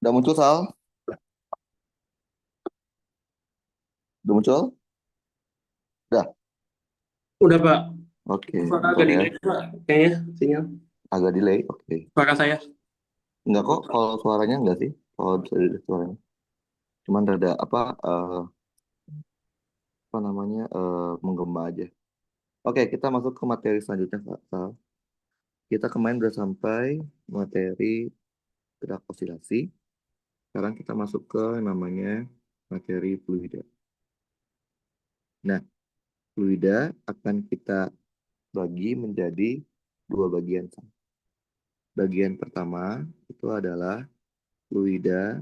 Udah muncul, Sal? Udah muncul? Udah. Udah, Pak. Oke, Suara muncul agak ya. delay, Pak. Kayaknya sinyal. Agak delay. Oke. Suara saya. Enggak kok, kalau suaranya enggak sih. Kalau bisa dilihat suaranya. Cuman rada apa namanya, menggema aja. Oke, kita masuk ke materi selanjutnya, Pak Sal. Kita kemarin udah sampai materi gerak osilasi. Sekarang kita masuk ke yang namanya materi fluida. Nah, fluida akan kita bagi menjadi dua bagian. Bagian pertama itu adalah fluida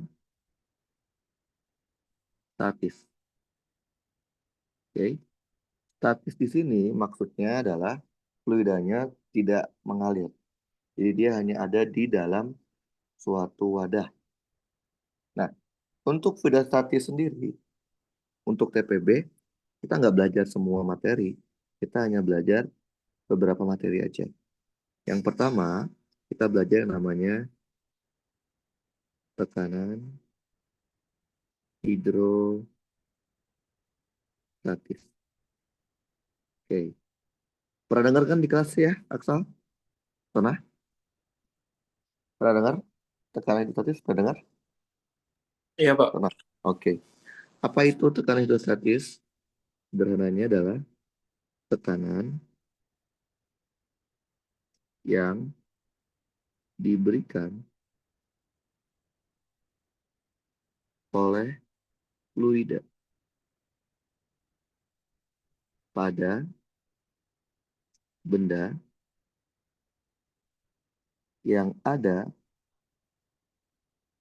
statis. Oke, statis di sini maksudnya adalah fluidanya tidak mengalir. Jadi dia hanya ada di dalam suatu wadah. Nah, untuk fluida statis sendiri, untuk TPB, kita nggak belajar semua materi. Kita hanya belajar beberapa materi aja. Yang pertama, kita belajar yang namanya tekanan hidrostatis. Oke, pernah dengar kan di kelas ya, Aksal? Pernah? Pernah dengar? Tekanan hidrostatis, pernah dengar? Iya, Pak. Pernah. Oke. Apa itu tekanan hidrostatis? Sederhananya adalah tekanan yang diberikan oleh fluida pada benda yang ada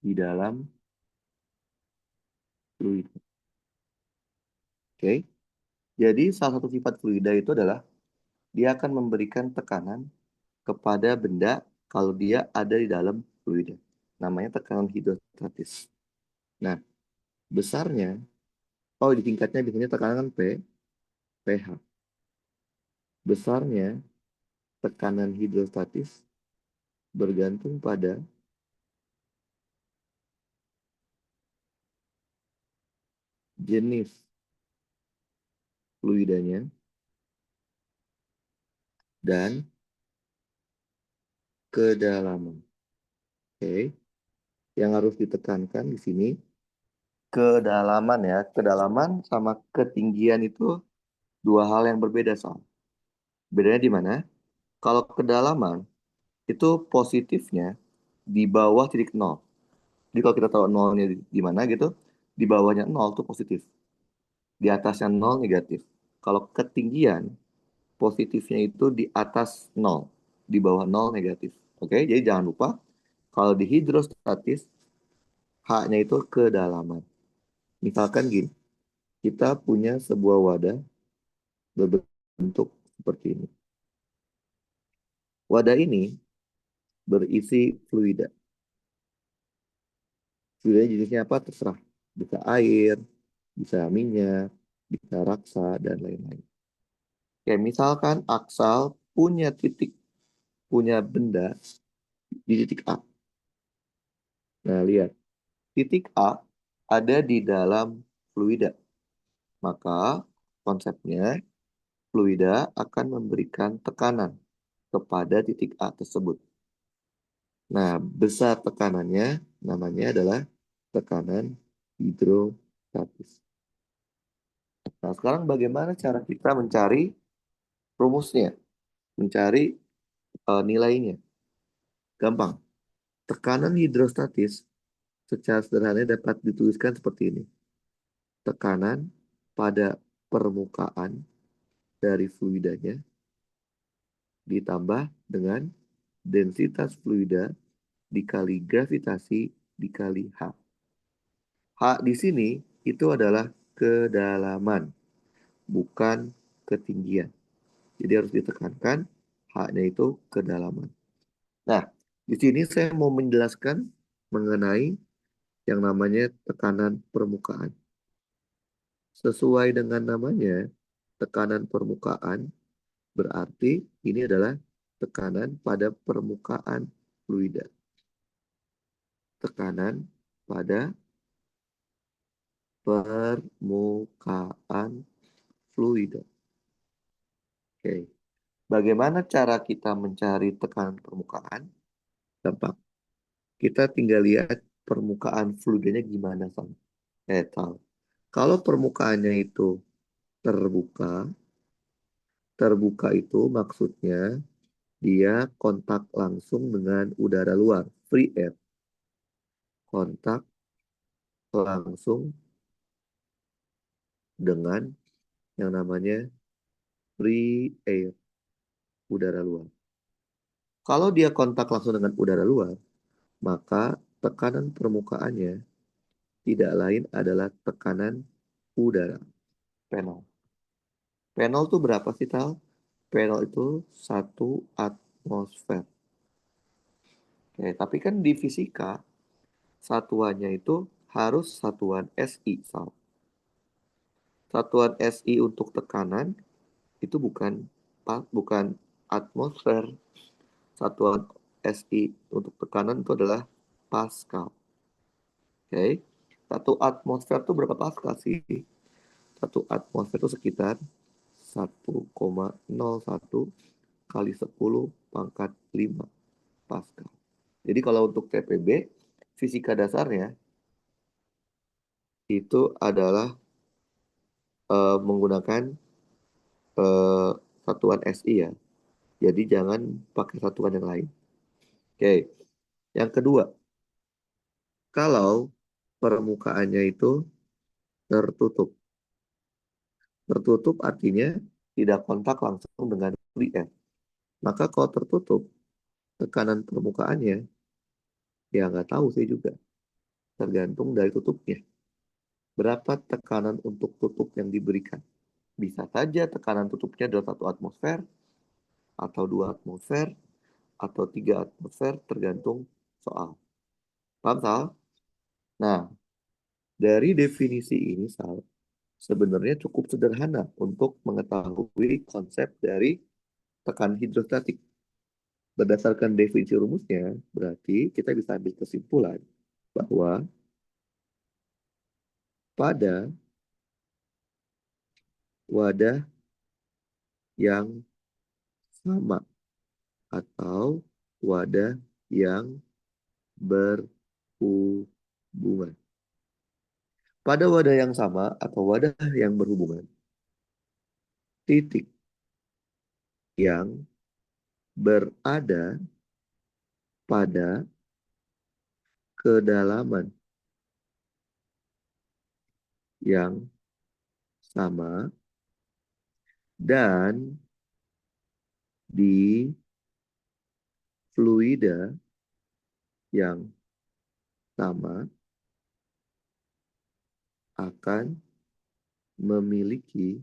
di dalam fluida. Oke. Jadi salah satu sifat fluida itu adalah dia akan memberikan tekanan kepada benda kalau dia ada di dalam fluida. Namanya tekanan hidrostatis. Nah, besarnya, oh di tingkatnya biasanya tekanan P, pH. Besarnya tekanan hidrostatis bergantung pada jenis fluidanya dan kedalaman. Oke, yang harus ditekankan di sini kedalaman ya. Kedalaman sama ketinggian itu dua hal yang berbeda soal. Bedanya di mana? Kalau kedalaman itu positifnya di bawah titik nol. Jadi kalau kita tahu nolnya di mana gitu, di bawahnya nol itu positif, di atasnya nol negatif. Kalau ketinggian positifnya itu di atas nol, di bawah nol negatif. Oke, jadi jangan lupa kalau di hidrostatis H-nya itu kedalaman. Misalkan gini, kita punya sebuah wadah berbentuk seperti ini. Wadah ini berisi fluida. Fluida jenisnya apa? Terserah. Bisa air, bisa minyak, bisa raksa, dan lain-lain. Kayak misalkan Aksal punya benda di titik A. Nah, lihat. Titik A ada di dalam fluida. Maka konsepnya fluida akan memberikan tekanan kepada titik A tersebut. Nah, besar tekanannya namanya adalah tekanan hidrostatis. Nah, sekarang bagaimana cara kita mencari rumusnya, mencari nilainya? Gampang. Tekanan hidrostatis secara sederhana dapat dituliskan seperti ini. Tekanan pada permukaan dari fluidanya ditambah dengan densitas fluida dikali gravitasi dikali H. H di sini itu adalah kedalaman, bukan ketinggian. Jadi harus ditekankan H-nya itu kedalaman. Nah, di sini saya mau menjelaskan mengenai yang namanya tekanan permukaan. Sesuai dengan namanya, tekanan permukaan berarti ini adalah tekanan pada permukaan fluida. Tekanan pada permukaan fluida. Oke. Bagaimana cara kita mencari tekanan permukaan? Gampang. Kita tinggal lihat permukaan fluidanya gimana, Sam. Tal. Kalau permukaannya itu terbuka, terbuka itu maksudnya dia kontak langsung dengan udara luar, free air. Kontak langsung dengan yang namanya free air, udara luar. Kalau dia kontak langsung dengan udara luar, maka tekanan permukaannya tidak lain adalah tekanan udara. Penol. Penol itu berapa sih, Tal? Penol itu 1 atmosfer. Oke, tapi kan di fisika, satuannya itu harus satuan SI, Sal. Satuan SI untuk tekanan itu bukan atmosfer. Satuan SI untuk tekanan itu adalah Pascal. Oke. 1 atmosfer itu berapa Pascal sih? 1 atmosfer itu sekitar 1,01 kali 10 pangkat 5 Pascal. Jadi kalau untuk TPB, fisika dasarnya itu adalah menggunakan eh, satuan SI ya. Jadi jangan pakai satuan yang lain. Oke. Yang kedua, kalau permukaannya itu tertutup. Tertutup artinya tidak kontak langsung dengan fluid. Maka kalau tertutup, tekanan permukaannya ya nggak tahu saya juga. Tergantung dari tutupnya. Berapa tekanan untuk tutup yang diberikan? Bisa saja tekanan tutupnya adalah 1 atmosfer, atau 2 atmosfer, atau 3 atmosfer, tergantung soal. Paham, Sal? Nah, dari definisi ini, Sal, sebenarnya cukup sederhana untuk mengetahui konsep dari tekanan hidrostatik. Berdasarkan definisi rumusnya, berarti kita bisa ambil kesimpulan bahwa pada wadah yang sama atau wadah yang berhubungan. Pada wadah yang sama atau wadah yang berhubungan, titik yang berada pada kedalaman yang sama dan di fluida yang sama akan memiliki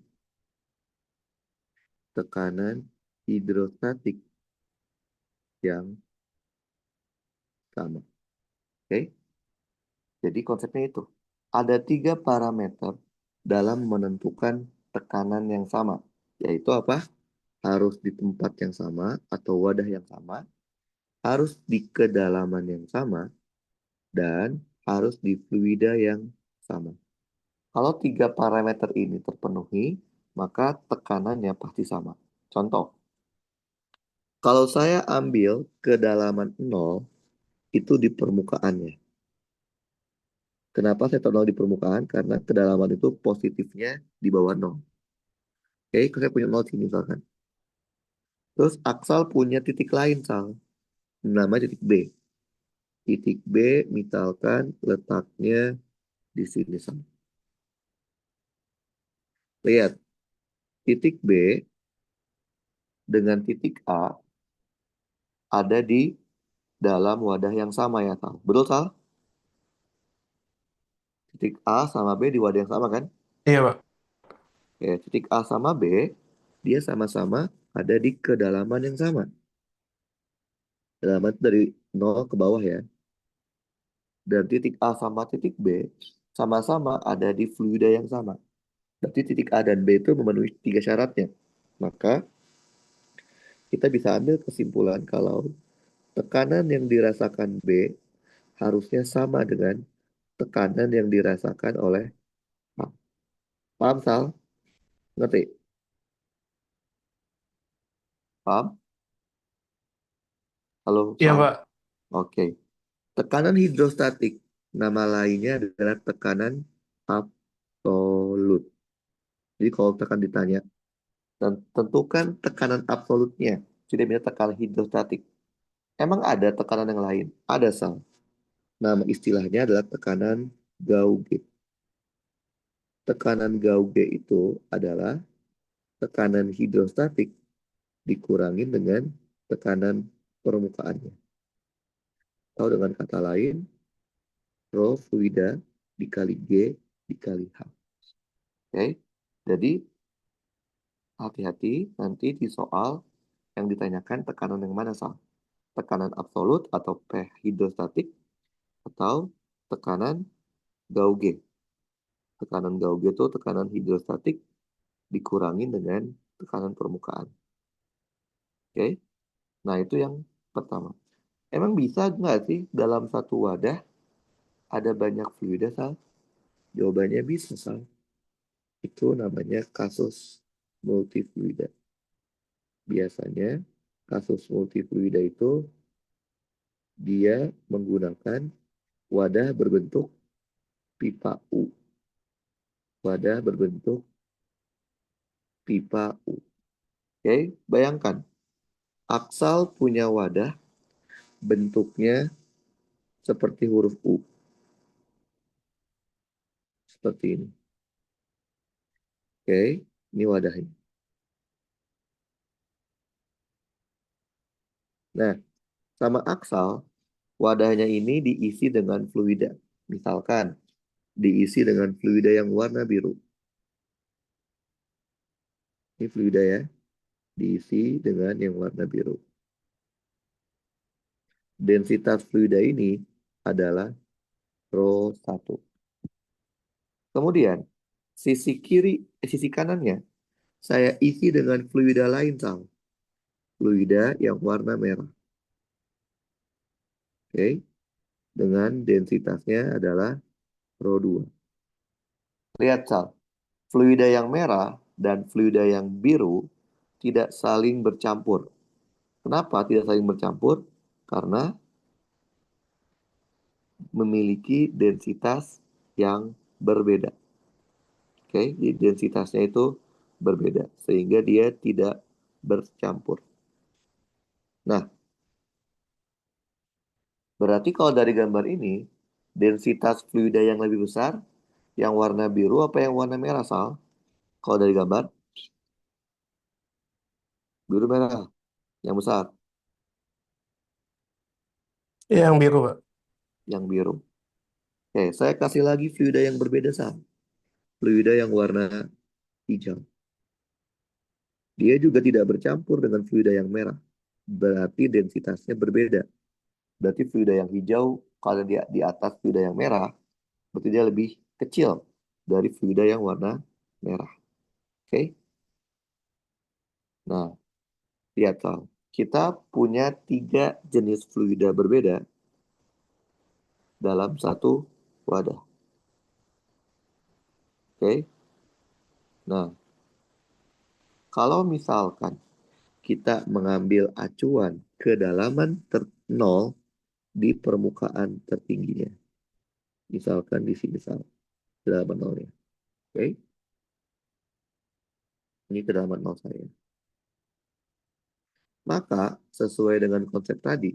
tekanan hidrostatik yang sama. Oke? Jadi konsepnya itu. Ada 3 parameter dalam menentukan tekanan yang sama. Yaitu apa? Harus di tempat yang sama atau wadah yang sama, harus di kedalaman yang sama, dan harus di fluida yang sama. Kalau 3 parameter ini terpenuhi, maka tekanannya pasti sama. Contoh, kalau saya ambil kedalaman 0, itu di permukaannya. Kenapa saya taruh 0 di permukaan? Karena kedalaman itu positifnya di bawah 0. Oke, saya punya 0 sini misalkan. Terus aksal punya titik lain, Sal. Namanya titik B. Titik B misalkan letaknya di sini, Sal. Lihat, titik B dengan titik A ada di dalam wadah yang sama ya, Sal. Betul, Sal? Titik A sama B di wadah yang sama kan? Iya, Pak. Ya, titik A sama B, dia sama-sama ada di kedalaman yang sama. Kedalaman itu dari 0 ke bawah ya. Dan titik A sama titik B sama-sama ada di fluida yang sama. Berarti titik A dan B itu memenuhi 3 syaratnya. Maka kita bisa ambil kesimpulan kalau tekanan yang dirasakan B harusnya sama dengan tekanan yang dirasakan oleh pump. Paham, Sal? Ngerti? Paham? Halo, Iya, Sal? Pak. Oke. Tekanan hidrostatik, nama lainnya adalah tekanan absolut. Jadi kalau tekan ditanya, dan tentukan tekanan absolutnya. Tidak bisa tekanan hidrostatik. Emang ada tekanan yang lain? Ada, Sal. Nama istilahnya adalah tekanan Gauge. Tekanan Gauge itu adalah tekanan hidrostatik dikurangi dengan tekanan permukaannya. Atau dengan kata lain, rho fluida dikali G dikali H. Oke, jadi hati-hati nanti di soal yang ditanyakan tekanan yang mana, Sal? Tekanan absolut atau P hidrostatik atau tekanan Gauge. Tekanan Gauge itu tekanan hidrostatik dikurangi dengan tekanan permukaan. Oke, nah itu yang pertama. Emang bisa nggak sih dalam satu wadah ada banyak fluida, Sal? Jawabannya bisa, Sal. Itu namanya kasus multifluida. Biasanya kasus multifluida itu dia menggunakan wadah berbentuk pipa U. Wadah berbentuk pipa U. Oke, bayangkan. Aksal punya wadah bentuknya seperti huruf U. Seperti ini. Oke, ini wadahnya. Nah, sama aksal, wadahnya ini diisi dengan fluida. Misalkan, diisi dengan fluida yang warna biru. Ini fluida ya, diisi dengan yang warna biru. Densitas fluida ini adalah rho 1. Kemudian, sisi kanannya, saya isi dengan fluida lain, Sal. Fluida yang warna merah. Oke, dengan densitasnya adalah rho 2. Lihat, Sal. Fluida yang merah dan fluida yang biru tidak saling bercampur. Kenapa tidak saling bercampur? Karena memiliki densitas yang berbeda. Oke, jadi densitasnya itu berbeda sehingga dia tidak bercampur. Nah, berarti kalau dari gambar ini densitas fluida yang lebih besar yang warna biru apa yang warna merah, Sal? Kalau dari gambar biru merah yang besar, Iya, yang biru, Pak. yang biru. Oke, saya kasih lagi fluida yang berbeda, Sal. Fluida yang warna hijau. Dia juga tidak bercampur dengan fluida yang merah. Berarti densitasnya berbeda. Berarti fluida yang hijau kalau dia di atas fluida yang merah, berarti dia lebih kecil dari fluida yang warna merah. Oke? Nah, lihat Sal. Kita punya 3 jenis fluida berbeda dalam satu wadah. Oke? Nah, kalau misalkan kita mengambil acuan kedalaman 0 di permukaan tertingginya. Misalkan di sini, Sal. Kedalaman 0 ya. Oke? Ini kedalaman 0 saya. Maka, sesuai dengan konsep tadi,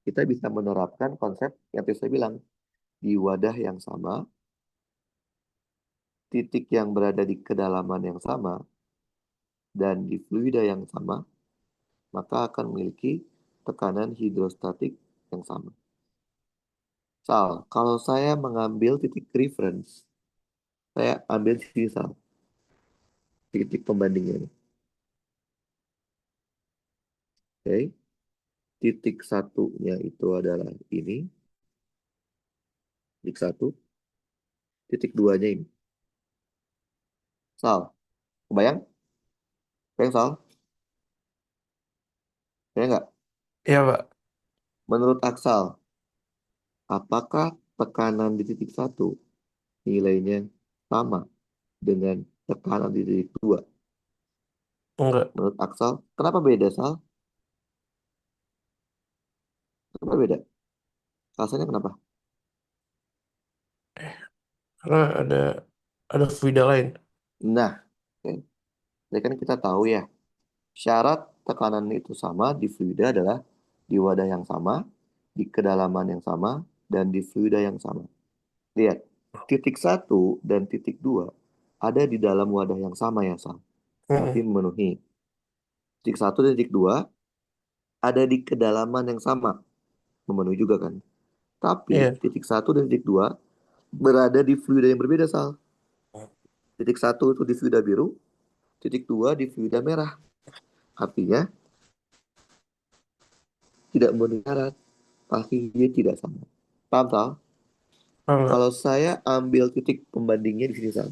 kita bisa menerapkan konsep yang tadi saya bilang. Di wadah yang sama, titik yang berada di kedalaman yang sama, dan di fluida yang sama, maka akan memiliki tekanan hidrostatik yang sama. Sal, kalau saya mengambil titik reference, saya ambil sini, Sal, titik pembandingnya ini. Oke, titik satunya itu adalah ini, titik satu, titik duanya ini. Sal, kebayang? Kebayang, Sal? Kebayang nggak? Iya, Pak. Menurut Aksal, apakah tekanan di titik satu nilainya sama dengan tekanan di titik dua? Enggak. Menurut Aksal, kenapa beda, Sal? Kenapa beda? Alasannya kenapa? Karena ada fluida lain. Nah, oke. Jadi kan kita tahu ya, syarat tekanan itu sama di fluida adalah di wadah yang sama, di kedalaman yang sama, dan di fluida yang sama. Lihat, titik satu dan titik dua ada di dalam wadah yang sama ya, Sal. Berarti Mm-mm. memenuhi. Titik satu dan titik dua ada di kedalaman yang sama, memenuhi juga kan. Tapi Iya. titik satu dan titik dua berada di fluida yang berbeda, Sal. Titik satu itu di fluida biru, titik dua di fluida merah. Artinya tidak memenuhi syarat, pasti dia tidak sama. Paham, Sal? Enggak. Kalau saya ambil titik pembandingnya di sini, Sal.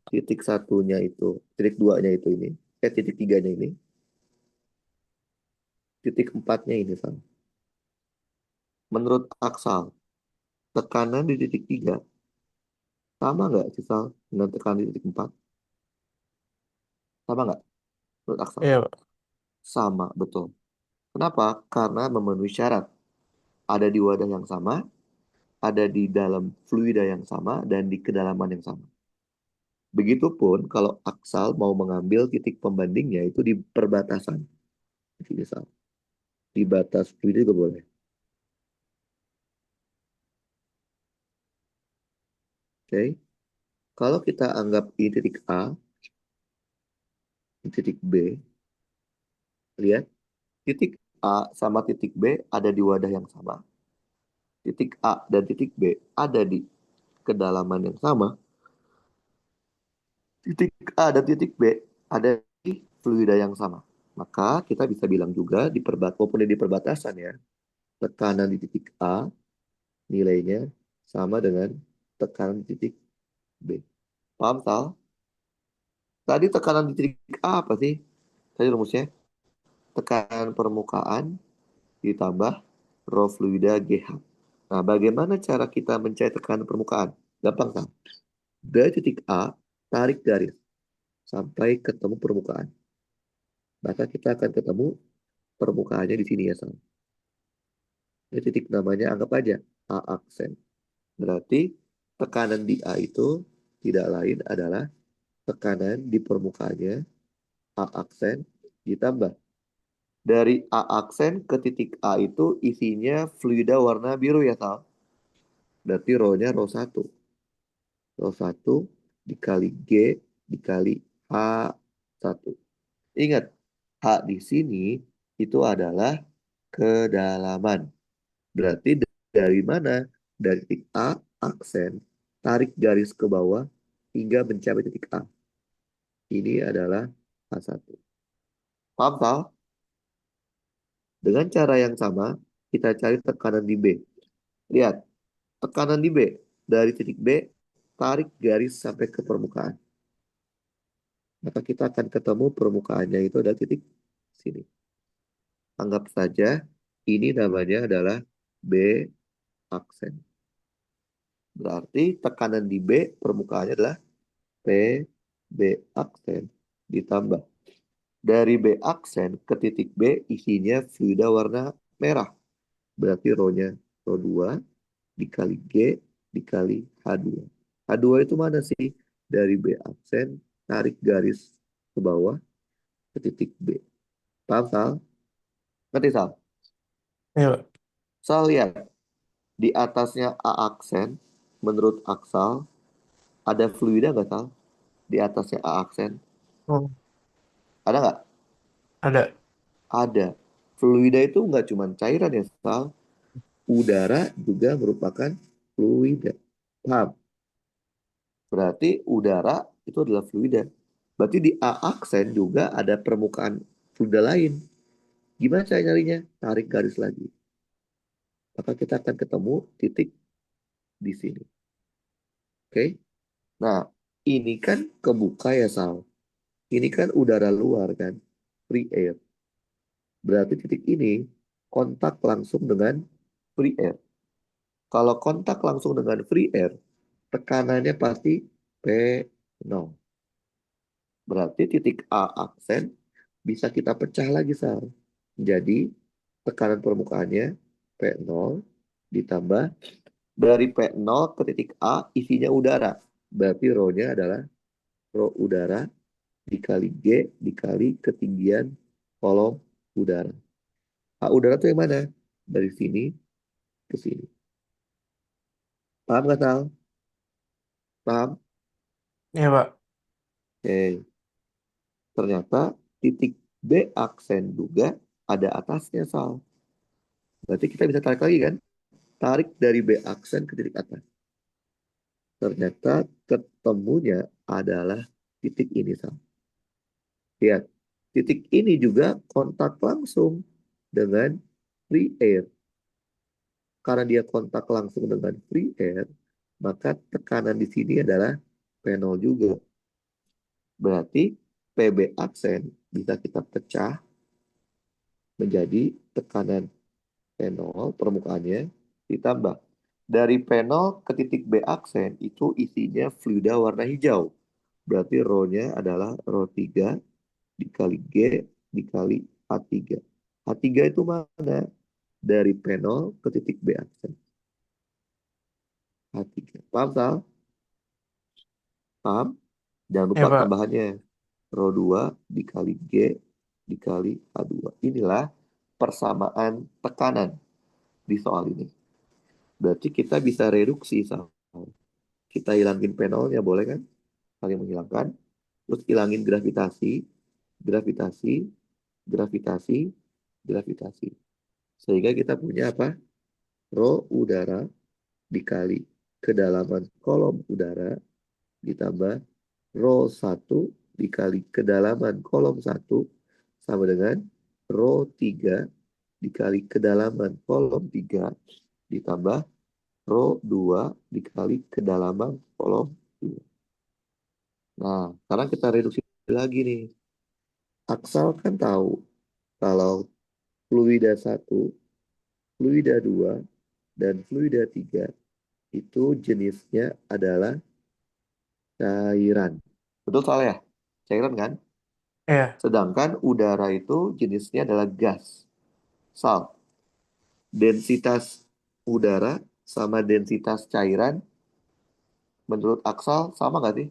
Titik satunya itu, titik duanya itu ini, titik tiganya ini, titik empatnya ini, Sal. Menurut Aksal, tekanan di titik tiga sama nggak sih, Sal, dengan tekanan di titik empat? Sama nggak menurut Aksal? Iya, Pak. Sama, betul. Kenapa? Karena memenuhi syarat. Ada di wadah yang sama, ada di dalam fluida yang sama, dan di kedalaman yang sama. Begitupun kalau Aksal mau mengambil titik pembandingnya itu di perbatasan. Jadi misal, di batas fluida juga boleh. Oke. Kalau kita anggap ini titik A, ini titik B, lihat, titik A sama titik B ada di wadah yang sama. Titik A dan titik B ada di kedalaman yang sama. Titik A dan titik B ada di fluida yang sama. Maka kita bisa bilang juga walaupun di perbatasan ya, tekanan di titik A nilainya sama dengan tekanan di titik B. Paham, Sal? Tadi tekanan di titik A apa sih? Tadi rumusnya tekanan permukaan ditambah rho fluida GH. Nah, bagaimana cara kita mencari tekanan permukaan? Gampang, Sal. Dari titik A, tarik garis sampai ketemu permukaan. Maka kita akan ketemu permukaannya di sini ya, Sal. Ini titik namanya anggap aja A aksen. Berarti tekanan di A itu tidak lain adalah tekanan di permukaannya A aksen ditambah. Dari A aksen ke titik A itu isinya fluida warna biru ya, Sal. Berarti rho-nya rho 1. Rho 1 dikali G dikali H1. Ingat, H di sini itu adalah kedalaman. Berarti dari mana? Dari titik A, aksen, tarik garis ke bawah hingga mencapai titik A. Ini adalah H1. Paham, Sal? Dengan cara yang sama, kita cari tekanan di B. Lihat, tekanan di B. Dari titik B, tarik garis sampai ke permukaan. Maka kita akan ketemu permukaannya itu ada titik sini. Anggap saja ini namanya adalah B aksen. Berarti tekanan di B permukaannya adalah P B aksen ditambah dari B aksen ke titik B isinya fluida warna merah. Berarti rho-nya rho 2 dikali G dikali H2. H2 itu mana sih? Dari B aksen tarik garis ke bawah ke titik B. Paham, Sal? Ngerti, Sal? Iya, Pak. Sal lihat di atasnya A aksen menurut Aksal ada fluida nggak, Sal? Di atasnya A aksen Hmm. ada nggak? Ada. Ada. Fluida itu nggak cuma cairan ya, Sal. Udara juga merupakan fluida. Paham? Berarti udara itu adalah fluida. Berarti di A aksen juga ada permukaan fluida lain. Gimana cara nyarinya? Tarik garis lagi. Maka kita akan ketemu titik di sini. Oke? Nah, ini kan kebuka ya, Sal. Ini kan udara luar kan, free air. Berarti titik ini kontak langsung dengan free air. Kalau kontak langsung dengan free air, tekanannya pasti P0. Berarti titik A aksen bisa kita pecah lagi, Sal. Jadi, tekanan permukaannya P0 ditambah dari P0 ke titik A isinya udara. Berarti rho-nya adalah rho udara dikali G dikali ketinggian kolom udara. A udara itu yang mana? Dari sini ke sini. Paham nggak, Sal? Paham? Iya, Pak. Oke. Ternyata titik B aksen juga ada atasnya, Sal. Berarti kita bisa tarik lagi kan? Tarik dari B aksen ke titik atas. Ternyata ketemunya adalah titik ini, Sal. Lihat, titik ini juga kontak langsung dengan free air. Karena dia kontak langsung dengan free air, maka tekanan di sini adalah P0 juga. Berarti PB aksen bisa kita pecah menjadi tekanan P0 permukaannya ditambah dari P0 ke titik B aksen itu isinya fluida warna hijau. Berarti rho-nya adalah rho 3 dikali G dikali H3. H3 itu mana? Dari P0 ke titik B aksen. H3. Paham, Sal? Paham? Jangan Iya, lupa Pak. tambahannya. Rho 2 dikali G dikali H2. Inilah persamaan tekanan di soal ini. Berarti kita bisa reduksi, Sal. Kita hilangin penolnya, boleh kan? Saling menghilangkan. Terus hilangin gravitasi, gravitasi, gravitasi, gravitasi. Sehingga kita punya apa? Rho udara dikali kedalaman kolom udara ditambah rho 1 dikali kedalaman kolom 1 sama dengan rho 3 dikali kedalaman kolom 3 ditambah rho 2 dikali kedalaman kolom 2. Nah, sekarang kita reduksi lagi nih. Aksal kan tahu kalau fluida 1, fluida 2, dan fluida 3 itu jenisnya adalah cairan. Betul, soalnya ya? Cairan kan? Iya. Sedangkan udara itu jenisnya adalah gas. Sal, densitas udara sama densitas cairan menurut Aksal sama nggak sih?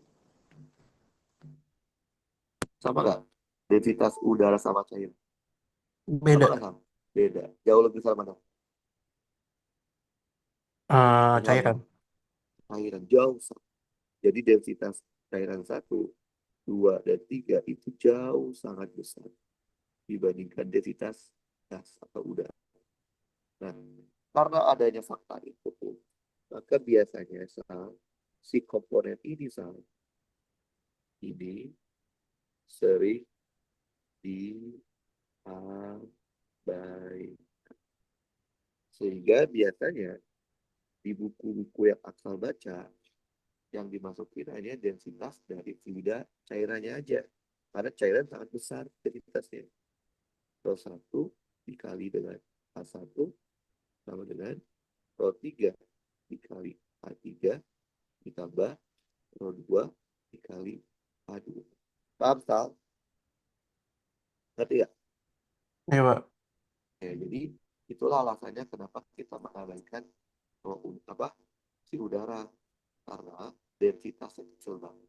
Sama nggak? Densitas udara sama cairan. Sama nggak Beda. sama? Beda. Jauh lebih besar mana? Benar kan? Cairan. Cairan jauh sama. Jadi densitas cairan 1, 2, dan 3 itu jauh sangat besar dibandingkan densitas gas atau udara. Nah, karena adanya fakta itu, maka biasanya si komponen ini ini sering diabaikan. Sehingga biasanya di buku-buku yang Aksal baca, yang dimasukin hanya densitas dari fluida cairannya aja. Karena cairan sangat besar densitasnya. Rho 1 dikali dengan H1 sama dengan Rho 3 dikali H3 ditambah Rho 2 dikali H2. Paham, Sal? Ngerti ya? Iya, Pak. Ya, jadi itulah alasannya kenapa kita mengabaikan apa si udara karena densitasnya kecil banget.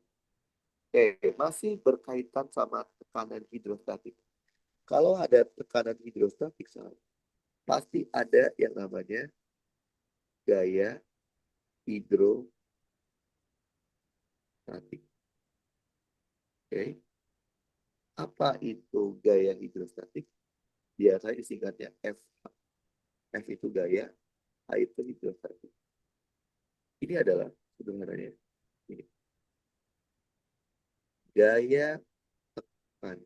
Oke, masih berkaitan sama tekanan hidrostatik. Kalau ada tekanan hidrostatik, pasti ada yang namanya gaya hidrostatik. Oke, apa itu gaya hidrostatik? Biasanya disingkatnya F. F itu gaya, H itu hidrostatik. Ini adalah sebenarnya ini, gaya tekan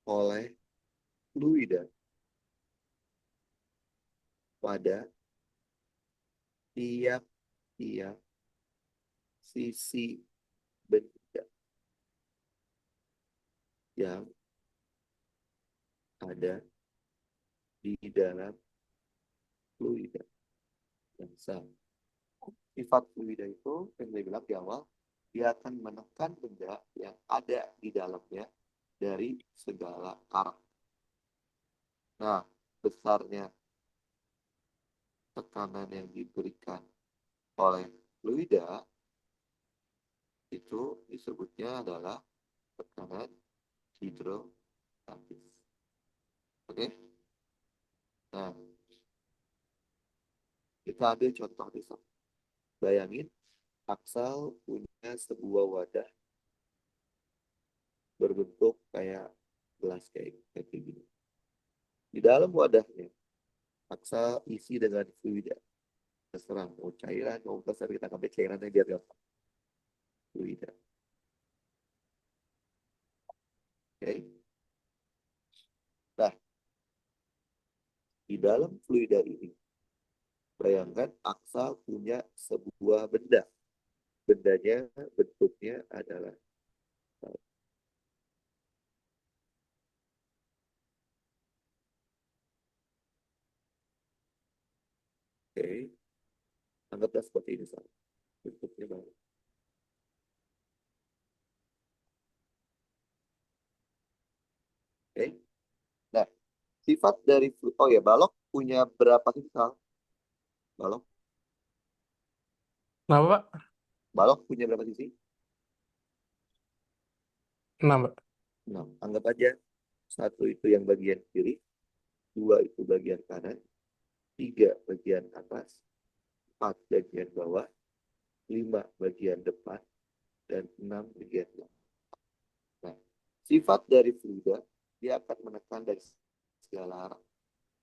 oleh fluida pada tiap-tiap sisi benda yang ada di dalam fluida. Sifat fluida itu yang saya bilang di awal, dia akan menekan benda yang ada di dalamnya dari segala arah. Nah, besarnya tekanan yang diberikan oleh fluida itu disebutnya adalah tekanan hidrostatis. Oke? Nah, kita ambil contoh di sana. Bayangin, Aksal punya sebuah wadah berbentuk kayak gelas kayak gini. Di dalam wadahnya, Aksal isi dengan fluida. Terserah mau cairan, mau besar, kita ambil cairannya biar gampang. Fluida. Oke. Nah, di dalam fluida ini, bayangkan Aksal punya sebuah benda. Bendanya bentuknya adalah oke, anggaplah seperti ini saja. Bentuknya baru. Oke. Nah, sifat dari oh ya, balok punya berapa sisi? Balok, Kenapa, Pak? balok punya berapa sisi? Kenapa? Nah, anggap aja satu itu yang bagian kiri, dua itu bagian kanan, tiga bagian atas, empat bagian bawah, lima bagian depan, dan enam bagian belakang. Nah, sifat dari fluida, dia akan menekan dari segala arah.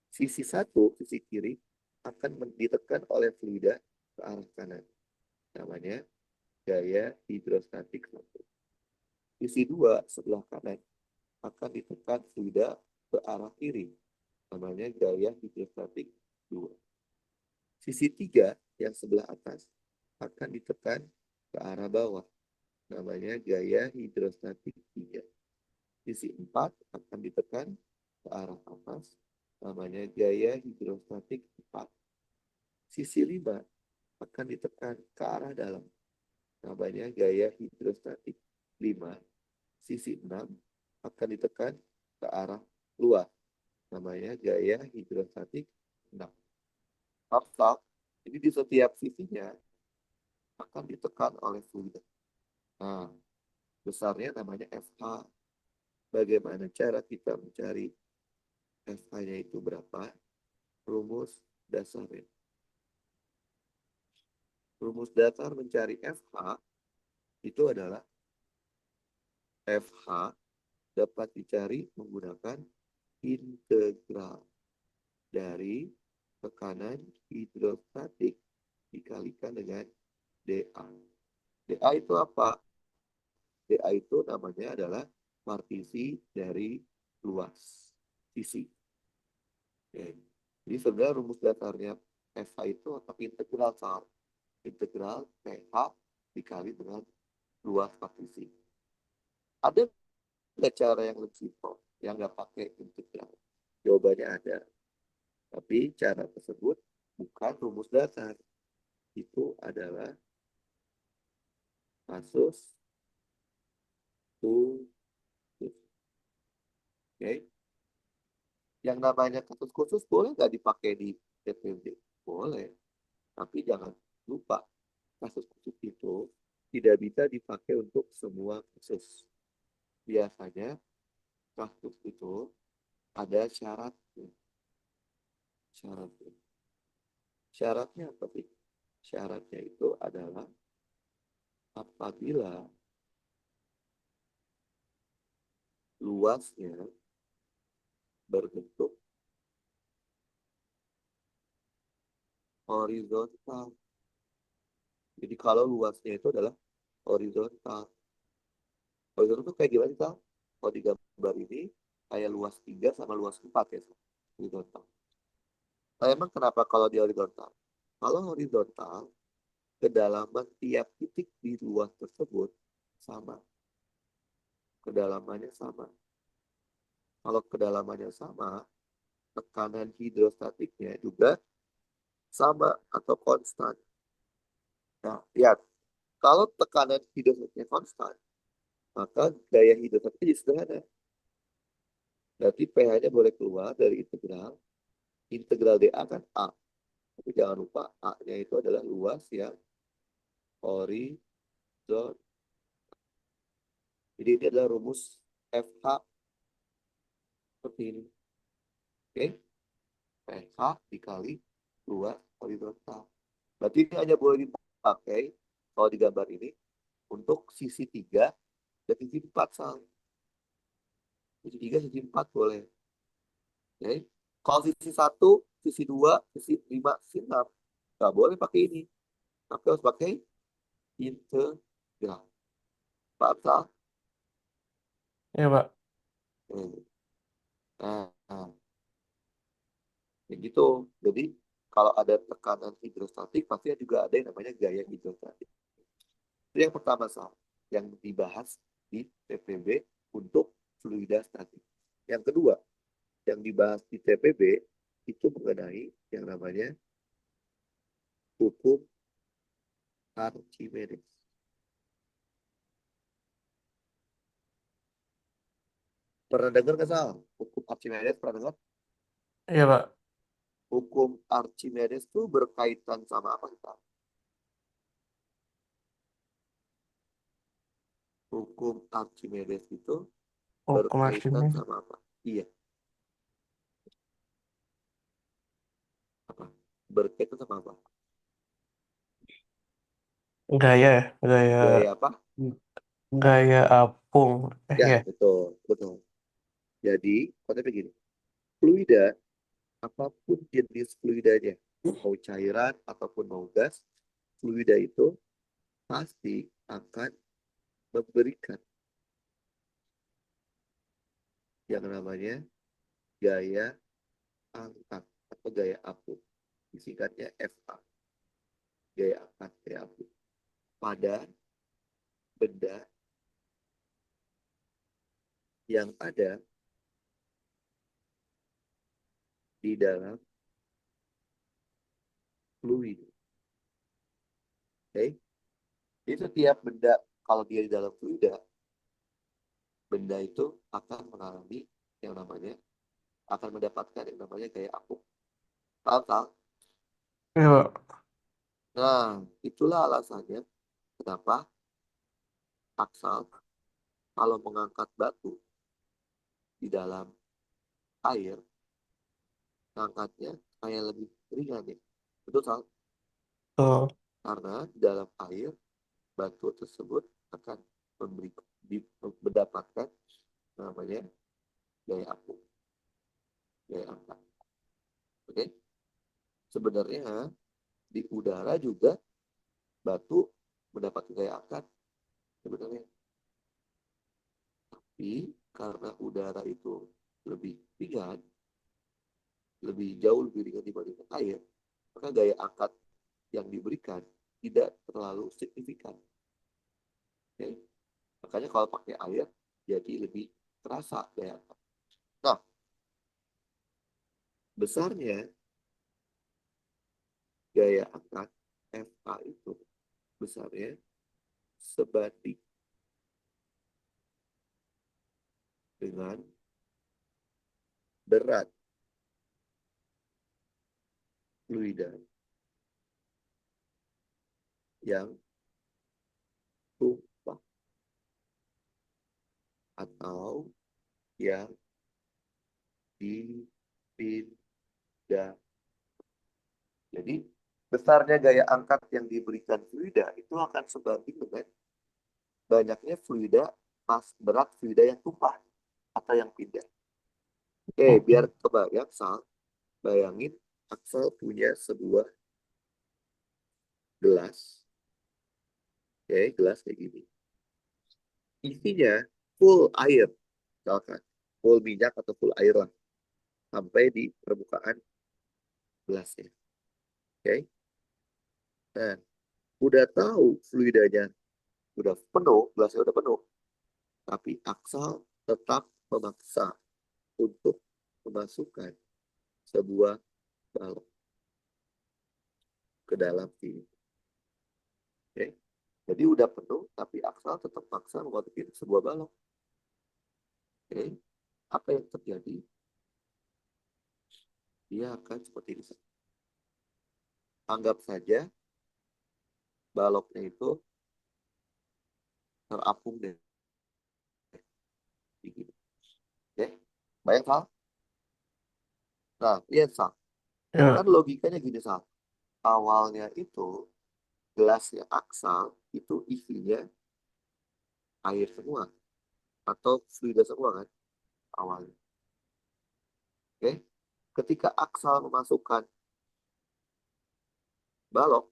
Sisi satu, sisi kiri, akan ditekan oleh fluida ke arah kanan. Namanya gaya hidrostatik satu. Sisi dua, sebelah kanan, akan ditekan fluida ke arah kiri. Namanya gaya hidrostatik dua. Sisi tiga, yang sebelah atas, akan ditekan ke arah bawah. Namanya gaya hidrostatik tiga. Sisi empat akan ditekan ke arah atas. Namanya gaya hidrostatik empat. Sisi lima akan ditekan ke arah dalam. Namanya gaya hidrostatik lima. Sisi enam akan ditekan ke arah luar. Namanya gaya hidrostatik enam. Maaf, jadi di setiap sisinya akan ditekan oleh fluida. Nah, besarnya namanya FH. Bagaimana cara kita mencari FH-nya itu berapa? Rumus dasarnya. Rumus dasar mencari FH itu adalah FH dapat dicari menggunakan integral dari tekanan hidrostatik dikalikan dengan dA. dA itu apa? dA itu namanya adalah partisi dari luas sisi. Oke. Jadi sebenarnya rumus dasarnya FH itu integral soal integral PH dikali dengan luas partisi. Ada nggak cara yang lebih simpel yang nggak pakai integral? Jawabannya ada. Tapi cara tersebut bukan rumus dasar. Itu adalah kasus khusus. Oke. Yang namanya kasus khusus boleh nggak dipakai di TPD? Boleh. Tapi jangan lupa, kasus khusus itu tidak bisa dipakai untuk semua kasus. Biasanya kasus itu ada syaratnya. Syaratnya. Syaratnya apa sih? Syaratnya itu adalah apabila luasnya berbentuk horizontal. Jadi kalau luasnya itu adalah horizontal. Horizontal itu kayak gimana sih, Sal? Kalau di gambar ini kayak luas 3 sama luas 4 ya, Sal? Horizontal. Nah, emang kenapa kalau di horizontal? Kalau horizontal, kedalaman tiap titik di luas tersebut sama. Kedalamannya sama. Kalau kedalamannya sama, tekanan hidrostatiknya juga sama atau konstan. Nah, lihat, kalau tekanan hidrostatiknya konstan, maka gaya hidrostatiknya jadi sederhana. Berarti pH-nya boleh keluar dari integral. Integral dA kan A. Tapi jangan lupa A-nya itu adalah luas yang horizontal. Jadi ini adalah rumus FH seperti ini. Oke? PH dikali luas horizontal. Berarti ini hanya boleh dipakai kalau di gambar ini untuk sisi 3 dan sisi 4 sal. Sisi 3, sisi 4 boleh. Oke? Kalau sisi 1, sisi 2, sisi 5, sisi 6 nggak boleh pakai ini. Tapi harus pakai integral. Paham sal? Iya, Pak. Nah, ya gitu. Jadi kalau ada tekanan hidrostatik, pasti juga ada yang namanya gaya hidrostatik. Itu yang pertama, Sal, yang dibahas di TPB untuk fluida statik. Yang kedua, yang dibahas di TPB itu mengenai yang namanya hukum Archimedes. Pernah dengar nggak, Sal? Hukum Archimedes pernah dengar? Iya, Pak. Hukum Archimedes itu berkaitan sama apa, Sal? Hukum Archimedes itu Hukum berkaitan Archimedes. sama apa? Iya, apa? Berkaitan sama apa? Gaya ya? Gaya, Gaya apa? gaya apung. Ya, Ya. betul, betul. Jadi, konsepnya begini. Fluida, apapun jenis fluidanya, mau cairan ataupun mau gas, fluida itu pasti akan memberikan yang namanya gaya angkat atau gaya apung. Disingkatnya FA, gaya angkat, gaya apung. Pada benda yang ada di dalam fluid. Oke? Jadi setiap benda, kalau dia di dalam fluida, benda itu akan mengalami yang namanya, akan mendapatkan yang namanya gaya apung. Paham, Tal? Iya, Pak. Nah, itulah alasannya kenapa Aksal kalau mengangkat batu di dalam air, ngangkatnya kayak lebih ringan ya. Betul, Sal? Tuh. Karena di dalam air, batu tersebut akan memberi, mendapatkan namanya gaya apung, gaya angkat. Oke? Sebenarnya di udara juga batu mendapat gaya angkat sebenarnya. Tapi karena udara itu lebih ringan, lebih jauh lebih ringan dibandingkan air, maka gaya angkat yang diberikan tidak terlalu signifikan. Okay? Makanya kalau pakai air jadi lebih terasa gaya angkat. Nah, besarnya gaya angkat FA itu besarnya sebanding dengan berat fluida yang tumpah atau yang dipindah. Jadi besarnya gaya angkat yang diberikan fluida itu akan sebanding dengan banyaknya fluida pas berat fluida yang tumpah atau yang pindah. Oke, biar kebayang, Sal, bayangin Aksel punya sebuah gelas. Oke, gelas kayak gini. Isinya full air, misalkan. Full minyak atau full air lah. Sampai di permukaan gelasnya. Oke. Nah, udah tahu fluidanya udah penuh, gelasnya udah penuh. Tapi Aksel tetap memaksa untuk memasukkan sebuah balok ke dalam sini. Oke. Jadi udah penuh, tapi aksal tetap maksa memasuki sebuah balok. Oke. Apa yang terjadi? Dia akan seperti ini. Anggap saja baloknya itu terapung deh. Oke. Bayang, Sal? Nah, lihat, Sal. Ya. Kan logikanya gini, Sal. Awalnya itu gelasnya aksal itu isinya air semua atau fluida semua kan awalnya. Oke. Ketika aksal memasukkan balok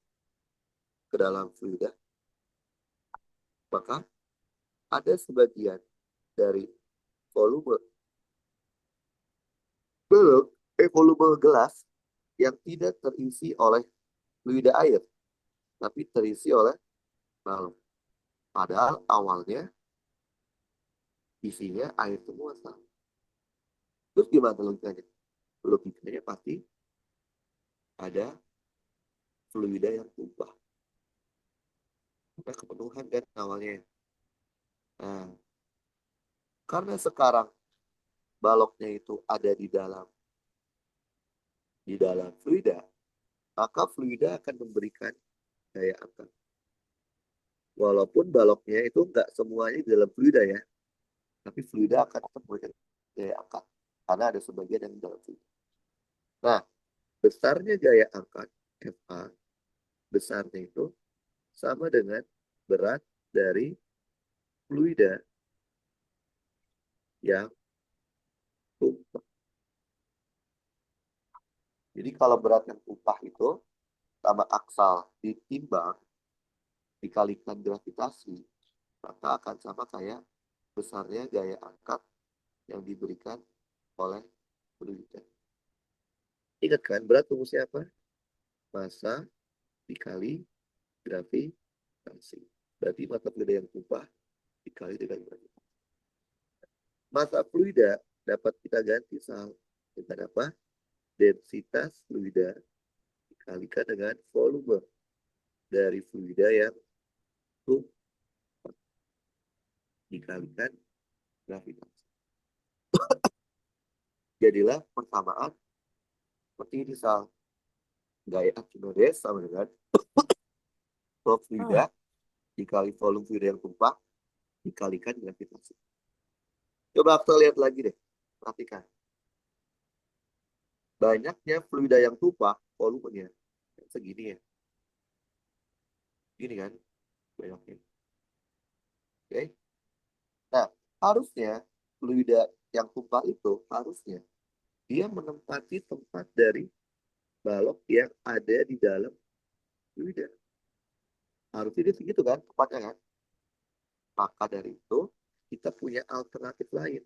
ke dalam fluida, maka ada sebagian dari volume balok, volume gelas yang tidak terisi oleh fluida air, tapi terisi oleh balok. Padahal awalnya isinya air semua. Terus gimana logikanya? Logikanya pasti ada fluida yang tumpah. Kita kepenuhan kan awalnya. Nah, karena sekarang baloknya itu ada di dalam fluida, maka fluida akan memberikan daya angkat. Walaupun baloknya itu nggak semuanya di dalam fluida ya, tapi fluida akan tetap memberikan daya angkat karena ada sebagian yang di dalam fluida. Nah, besarnya daya angkat FA besarnya itu sama dengan berat dari fluida yang tumpah. Jadi kalau berat yang tumpah itu sama aksal ditimbang dikalikan gravitasi, maka akan sama kayak besarnya gaya angkat yang diberikan oleh fluida. Ingat kan, berat rumusnya apa? Massa dikali gravitasi. Berarti massa fluida yang tumpah dikali dengan gravitasi. Massa fluida dapat kita ganti dengan apa? Densitas fluida dikalikan dengan volume dari fluida yang tumpah dikalikan gravitasi. Jadilah persamaan seperti ini, Sal. Gaya Archimedes sama dengan flow fluida dikali volume fluida yang tumpah dikalikan gravitasi. Coba kita lihat lagi deh. Perhatikan. Banyaknya fluida yang tumpah, volumenya segini ya. Gini kan banyaknya. Oke. Nah, harusnya fluida yang tumpah itu harusnya dia menempati tempat dari balok yang ada di dalam fluida. Harusnya dia segitu kan tempatnya kan. Maka dari itu kita punya alternatif lain.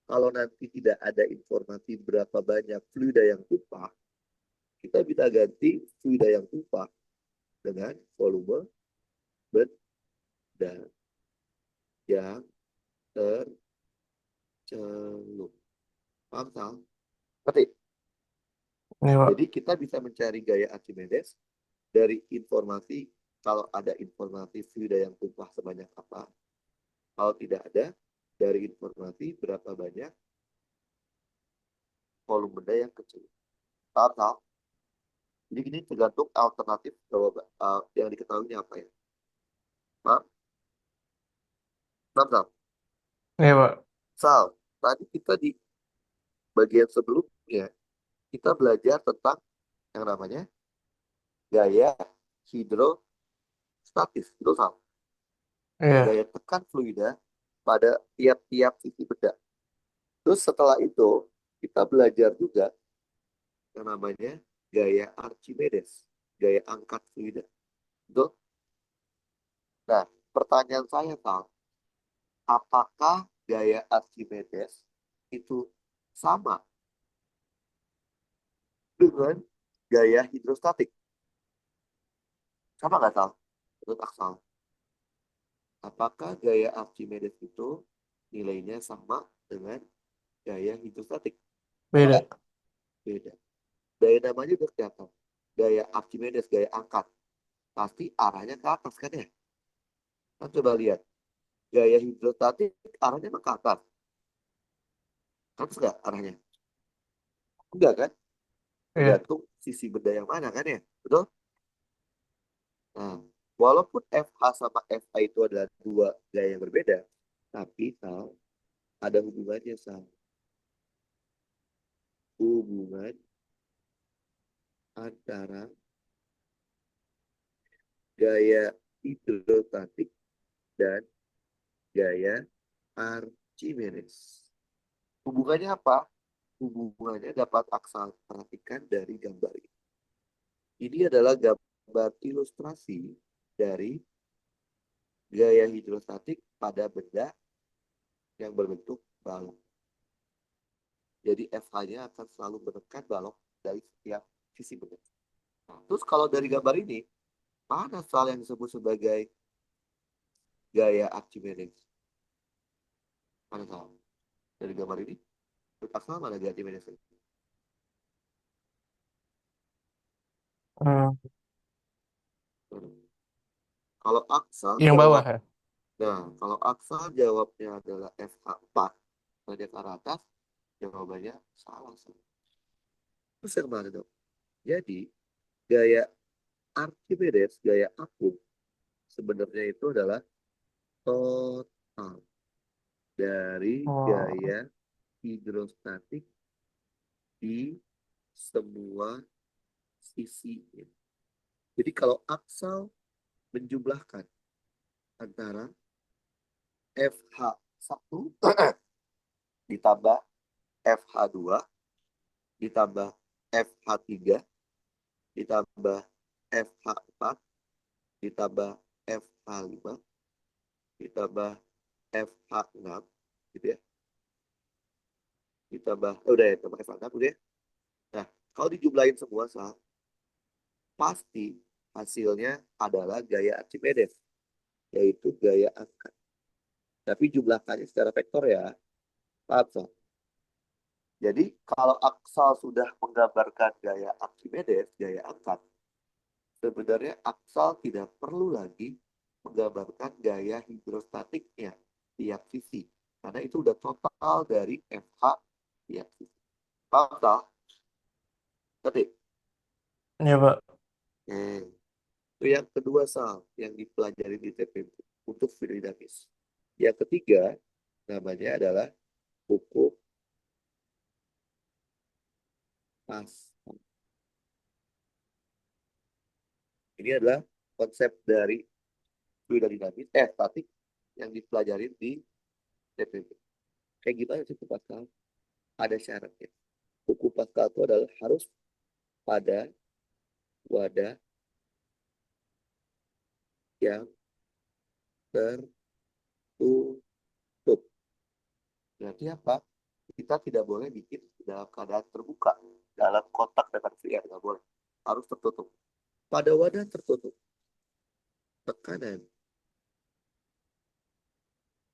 Kalau nanti tidak ada informasi berapa banyak fluida yang tumpah, kita bisa ganti fluida yang tumpah dengan volume benda yang tercelup. Paham, Sal? Ngerti? Ini, Pak. Jadi kita bisa mencari gaya Archimedes dari informasi, kalau ada informasi fluida yang tumpah sebanyak apa. Kalau tidak ada, dari informasi berapa banyak volume benda yang kecil. Paham, Sal? Jadi ini tergantung alternatif yang diketahuinya apa ya. Paham? Paham, Sal? Ini, Pak. Sal, tadi kita di bagian sebelumnya, kita belajar tentang yang namanya gaya hidrostatis. Itu Sal. Iya. Gaya tekan fluida pada tiap-tiap sisi benda. Terus setelah itu, kita belajar juga yang namanya gaya Archimedes, gaya angkat fluida. Betul? Nah, pertanyaan saya, Sal, apakah gaya Archimedes itu sama dengan gaya hidrostatik? Sama nggak, Sal? Menurut Aksal. Apakah gaya Archimedes itu nilainya sama dengan gaya hidrostatik? Sama Beda. nggak? Beda. Gaya namanya udah kelihatan. Gaya Archimedes, gaya angkat. Pasti arahnya ke atas kan ya? Kan coba lihat. Gaya hidrostatik arahnya ke atas. Kan nggak arahnya? Enggak kan? Iya. Tergantung sisi benda yang mana kan ya? Betul? Nah, walaupun FH sama FA itu adalah dua gaya yang berbeda, tapi Sal, ada hubungannya Sal. Hubungan antara gaya hidrostatik dan gaya Archimedes. Hubungannya apa? Hubungannya dapat Aksal perhatikan dari gambar ini. Ini adalah gambar ilustrasi dari gaya hidrostatik pada benda yang berbentuk balok. Jadi FH-nya akan selalu menekan balok dari setiap sisi benda. Nah, terus kalau dari gambar ini, mana soal yang disebut sebagai gaya Archimedes? Mana soal? Dari gambar ini, asal mana gaya Archimedes? Hmm. Kalau Aksal Yang bawah jawab, ya. nah kalau Aksal jawabnya adalah FH4, pada ke atas, jawabannya salah. Terus yang mana dong? Jadi, gaya Archimedes, gaya akum, sebenarnya itu adalah total dari Oh. gaya hidrostatik di semua sisi. Jadi kalau Aksal menjumlahkan antara FH1 ditambah FH2 ditambah FH3 ditambah FH4 ditambah FH5 ditambah FH6 gitu ya. Ditambah udah ya, tambah FH6 udah ya. Nah, kalau dijumlahin semua sah, pasti hasilnya adalah gaya Archimedes, yaitu gaya angkat. Tapi jumlahkannya secara vektor ya. Paham, Sah? Jadi kalau Aksal sudah menggambarkan gaya Archimedes, gaya angkat, sebenarnya Aksal tidak perlu lagi menggambarkan gaya hidrostatiknya tiap sisi. Karena itu udah total dari FH tiap sisi. Paham, Sal? Ketik. Iya, Pak. Itu yang kedua, Sal, yang dipelajari di TPB untuk fluid dinamis. Yang ketiga, namanya adalah hukum Pascal. Ini adalah konsep dari fluid dinamis, statik yang dipelajari di TPB. Kayak gimana sih hukum Pascal? Ada syaratnya. Hukum Pascal itu adalah harus pada wadah yang tertutup. Berarti apa? Kita tidak boleh bikin dalam keadaan terbuka. Dalam kotak dengan free air, nggak boleh. Harus tertutup. Pada wadah tertutup, tekanan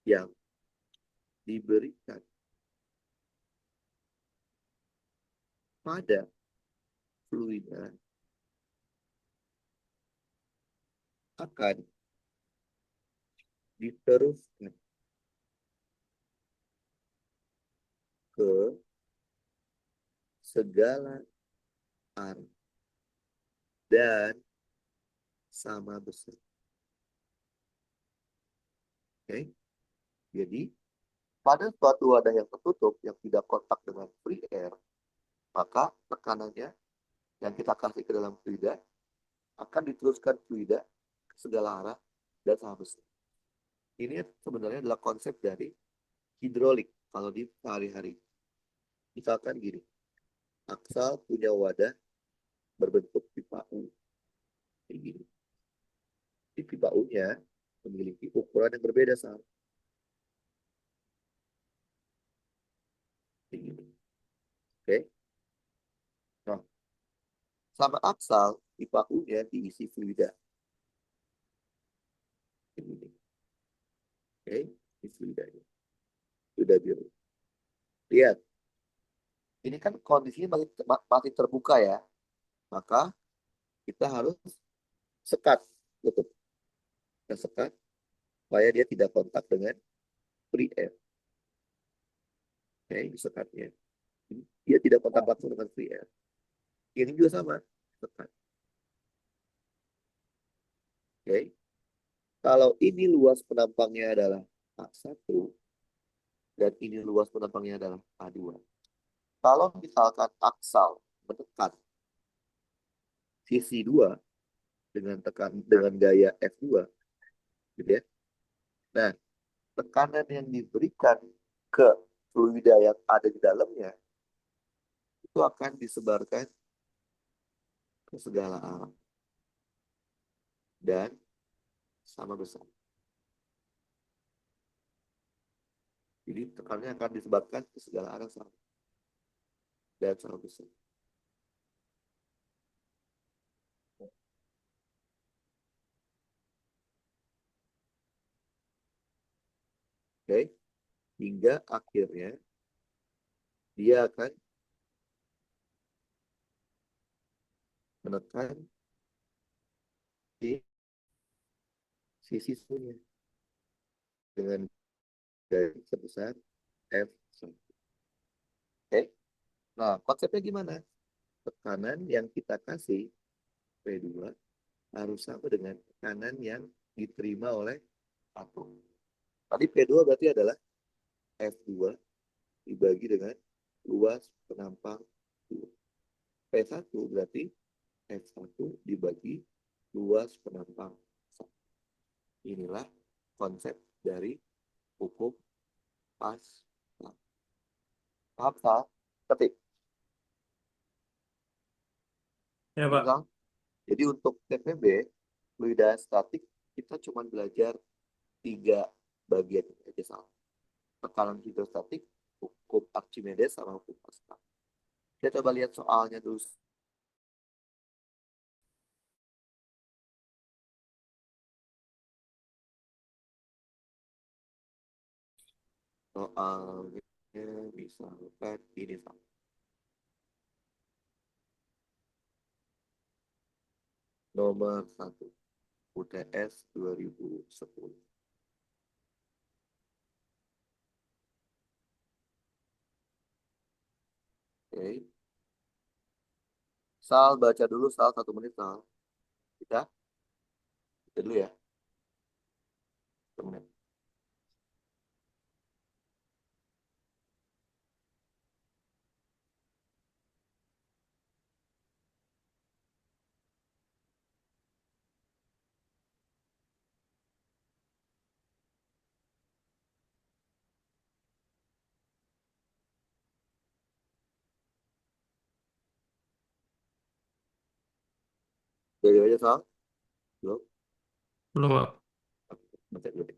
yang diberikan pada fluida akan diteruskan ke segala arah dan sama besar. Oke? Jadi, pada suatu wadah yang tertutup yang tidak kontak dengan free air, maka tekanannya yang kita kasih ke dalam fluida akan diteruskan fluida ke segala arah dan sama besar. Ini sebenarnya adalah konsep dari hidrolik kalau di sehari-hari. Misalkan gini, Aksal punya wadah berbentuk pipa U. Kayak gini. Di pipa U-nya memiliki ukuran yang berbeda sama. Kayak gini. Oke. Nah, sama Aksal, pipa U-nya diisi fluida. Kayak gini. Oke. Ini fluidanya. Sudah biru. Lihat, Ini kan kondisinya masih terbuka ya. Maka kita harus sekat. Tutup. Kita sekat supaya dia tidak kontak dengan free air. Oke, disekatnya. Dia tidak kontak langsung dengan free air. Ini juga sama. Sekat. Oke. Kalau ini luas penampangnya adalah A1 dan ini luas penampangnya adalah A2. Kalau misalkan aksal menekan sisi 2 dengan gaya F2 gitu ya. Nah, tekanan yang diberikan ke fluida yang ada di dalamnya itu akan disebarkan ke segala arah dan sama besar. Jadi tekanannya akan disebarkan ke segala arah sama dan sama besar. Oke, hingga akhirnya dia akan menekan di sisi satunya dengan gaya sebesar F1. Oke, nah konsepnya gimana? Tekanan yang kita kasih P2 harus sama dengan tekanan yang diterima oleh atom. Tadi P2 berarti adalah F2 dibagi dengan luas penampang 2. P1 berarti F1 dibagi luas penampang 1. Inilah konsep dari hukum Pascal. Paham, Sal? Ketik. Ya, Pak. Jadi untuk TPB, fluida statik, kita cuma belajar 3 bagian aja, Sal. Tekanan hidrostatik, hukum Archimedes, sama hukum Pascal. Kita coba lihat soalnya dulu. Soalnya misalkan ini sama. Nomor 1. UTS 2010. Oke. Sal, baca dulu, Sal. 1 menit, Sal. Kita dulu ya. 1 menit. Jadi aja, Sal. Belum? Belum, Pak. Baca dulu deh.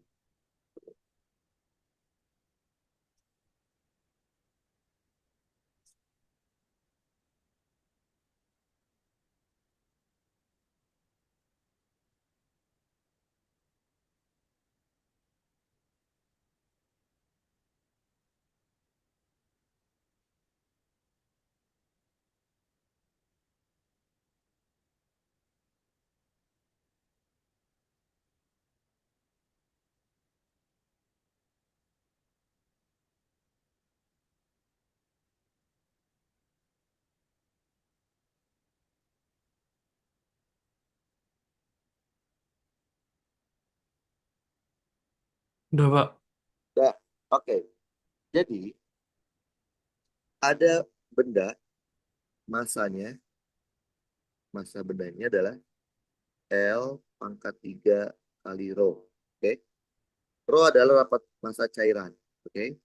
Udah, Pak. Nah, oke. Jadi, ada benda, masanya, masa bendanya adalah L pangkat 3 kali rho. Oke. Rho adalah rapat massa cairan. Oke.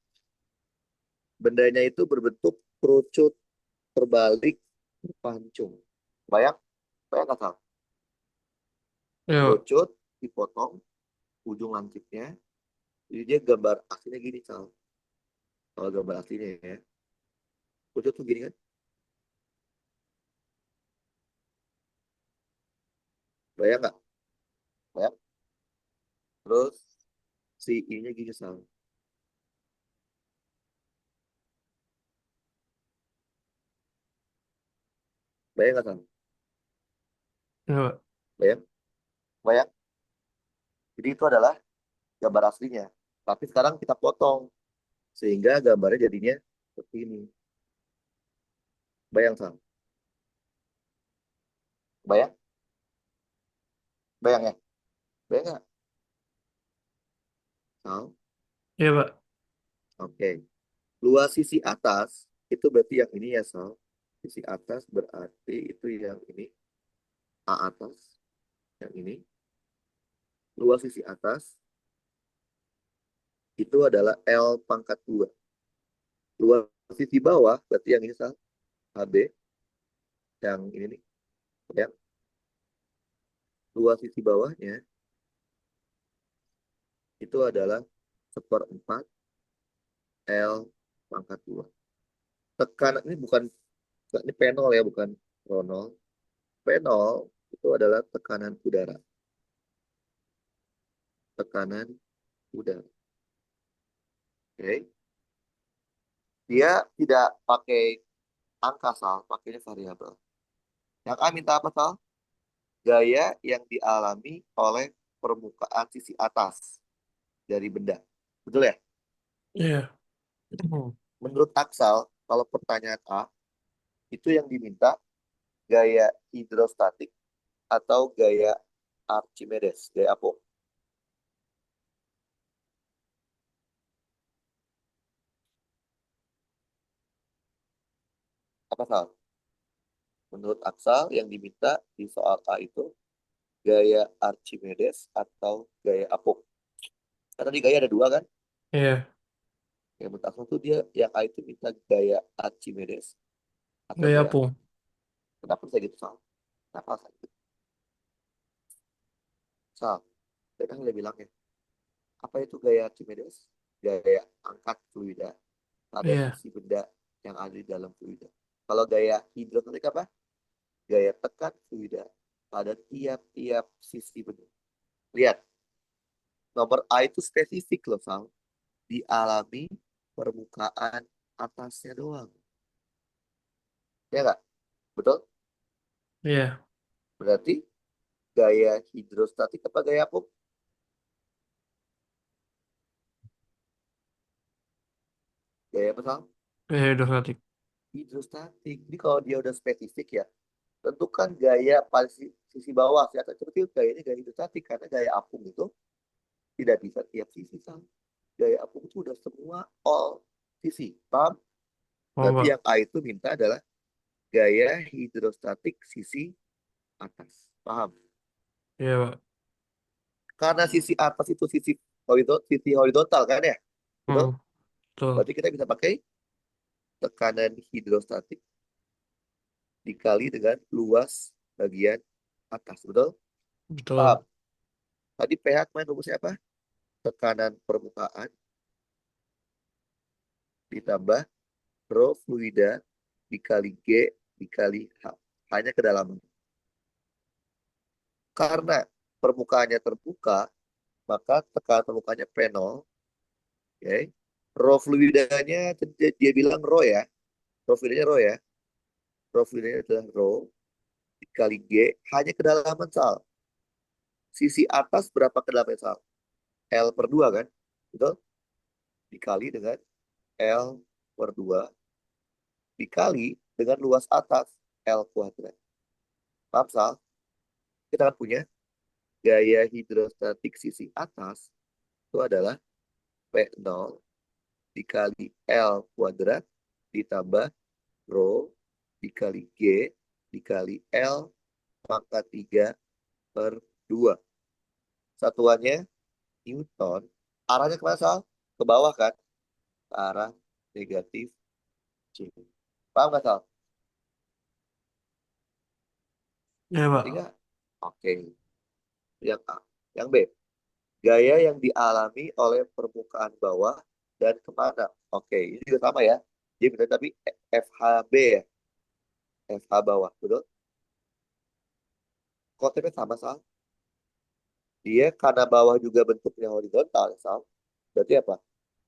Bendanya itu berbentuk kerucut terbalik pancung. Bayang? Bayang nggak, Sal? Ya, Pak. Kerucut, dipotong, ujung lancipnya. Jadi dia gambar aslinya gini, Sal. Kalau gambar aslinya ya. Kerucut tuh gini kan? Bayang nggak? Bayang? Terus si ininya gini, Sal. Bayang nggak, Sal? Ya, Pak. Bayang? Bayang? Jadi itu adalah gambar aslinya. Tapi sekarang kita potong sehingga gambarnya jadinya seperti ini. Bayang, Sal? Bayang? Bayang ya? Bayang nggak, Sal? Iya, Pak. Oke. Luas sisi atas itu berarti yang ini ya, Sal. Sisi atas berarti itu yang ini. A atas. Yang ini. Luas sisi atas itu adalah L pangkat 2. Luas sisi bawah berarti yang ini, Sal. AB. Yang ini nih. Ya. Luas sisi bawahnya itu adalah seperempat L pangkat 2. Tekanan ini bukan, ini penol ya, bukan ronol. Penol itu adalah tekanan udara. Tekanan udara. Oke. Dia tidak pakai angka, Sal, pakainya variabel. Yang A minta apa, Sal? Gaya yang dialami oleh permukaan sisi atas dari benda. Betul ya? Iya. Menurut Aksal, kalau pertanyaan A, itu yang diminta gaya hidrostatik atau gaya Archimedes, gaya apa? Apa, Sal? Menurut Aksal, yang diminta di soal A itu gaya Archimedes atau gaya Apo. Karena tadi gaya ada dua kan? Iya. Yang menurut Aksal tuh dia yang A itu minta gaya Archimedes atau Gaya gaya apa? Apo. Kenapa saya gitu, Sal? Kenapa saya gitu? Sal, saya kan udah bilang ya, apa itu gaya Archimedes? Gaya angkat fluida pada Iya. sisi benda yang ada di dalam fluida. Kalau gaya hidrostatik apa? Gaya tekan fluida pada tiap-tiap sisi benda. Lihat, nomor A itu spesifik loh, Sal. Dialami permukaan atasnya doang. Ya nggak? Betul? Iya. Berarti gaya hidrostatik apa gaya apa? Gaya apa, Sal? Gaya hidrostatik. Hidrostatik. Jadi kalau dia udah spesifik ya, tentukan gaya paling sisi bawah. Sih. Atau seperti gayanya gaya hidrostatik. Karena gaya apung itu tidak bisa tiap sisi, Sal. Gaya apung itu udah semua all sisi. Paham? Oh, Berarti yang Pak. A itu minta adalah gaya hidrostatik sisi atas. Paham? Iya, Pak. Karena sisi atas itu sisi horizontal kan ya? Betul? Hmm, betul. Berarti kita bisa pakai tekanan hidrostatik dikali dengan luas bagian atas. Betul? Paham? Betul. Tadi pH kemarin rumusnya apa? Tekanan permukaan ditambah rho fluida dikali G dikali H. Hanya kedalaman. Karena permukaannya terbuka, maka tekanan permukaannya penol. Okay. Rho fluidanya dia bilang rho ya. Rho fluidanya rho ya. Rho fluidanya adalah rho dikali G. Hanya kedalaman, Sal. Sisi atas berapa kedalaman, Sal? L per 2 kan? Betul? Dikali dengan L per 2 dikali dengan luas atas L kuadrat. Paham, Sal? Kita akan punya gaya hidrostatik sisi atas itu adalah P0 dikali L kuadrat ditambah rho dikali G dikali L pangkat 3 per 2. Satuannya Newton. Arahnya kemana, Sal? Ke bawah kan? Ke arah negatif C. Paham nggak, Sal? Iya, Ngerti Pak. nggak? Oke. Yang A. Yang B. Gaya yang dialami oleh permukaan bawah dan kemana? Oke. Ini juga sama ya. Dia minta tapi FHB ya. FH bawah. Betul? Konsepnya sama, Sal. Dia karena bawah juga bentuknya horizontal, Sal. Berarti apa?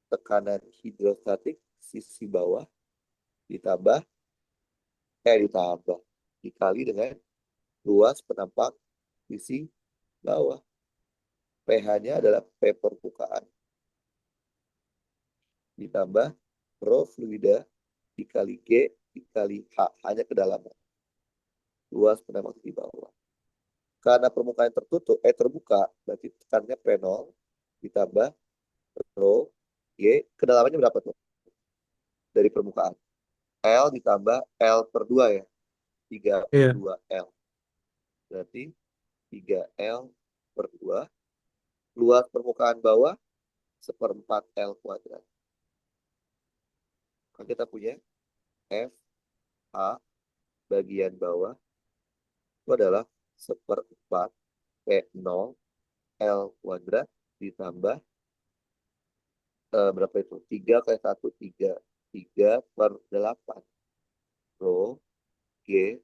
Tekanan hidrostatik sisi bawah ditambah ditambah dikali dengan luas penampak sisi bawah. pH-nya adalah P permukaan ditambah rho fluida dikali G dikali H, hanya kedalaman. Luas penampak sisi bawah. Karena permukaan tertutup, terbuka, berarti tekanannya P0 ditambah rho G, kedalamannya berapa tuh? Dari permukaan. L ditambah L per 2 ya. 3 per Iya. 2 L. Berarti 3L per 2. Luas permukaan bawah seperempat L kuadrat. Kan kita punya F A bagian bawah itu adalah seperempat P0 L kuadrat ditambah berapa itu? 3 kali 1, 3. 3 per 8. Rho G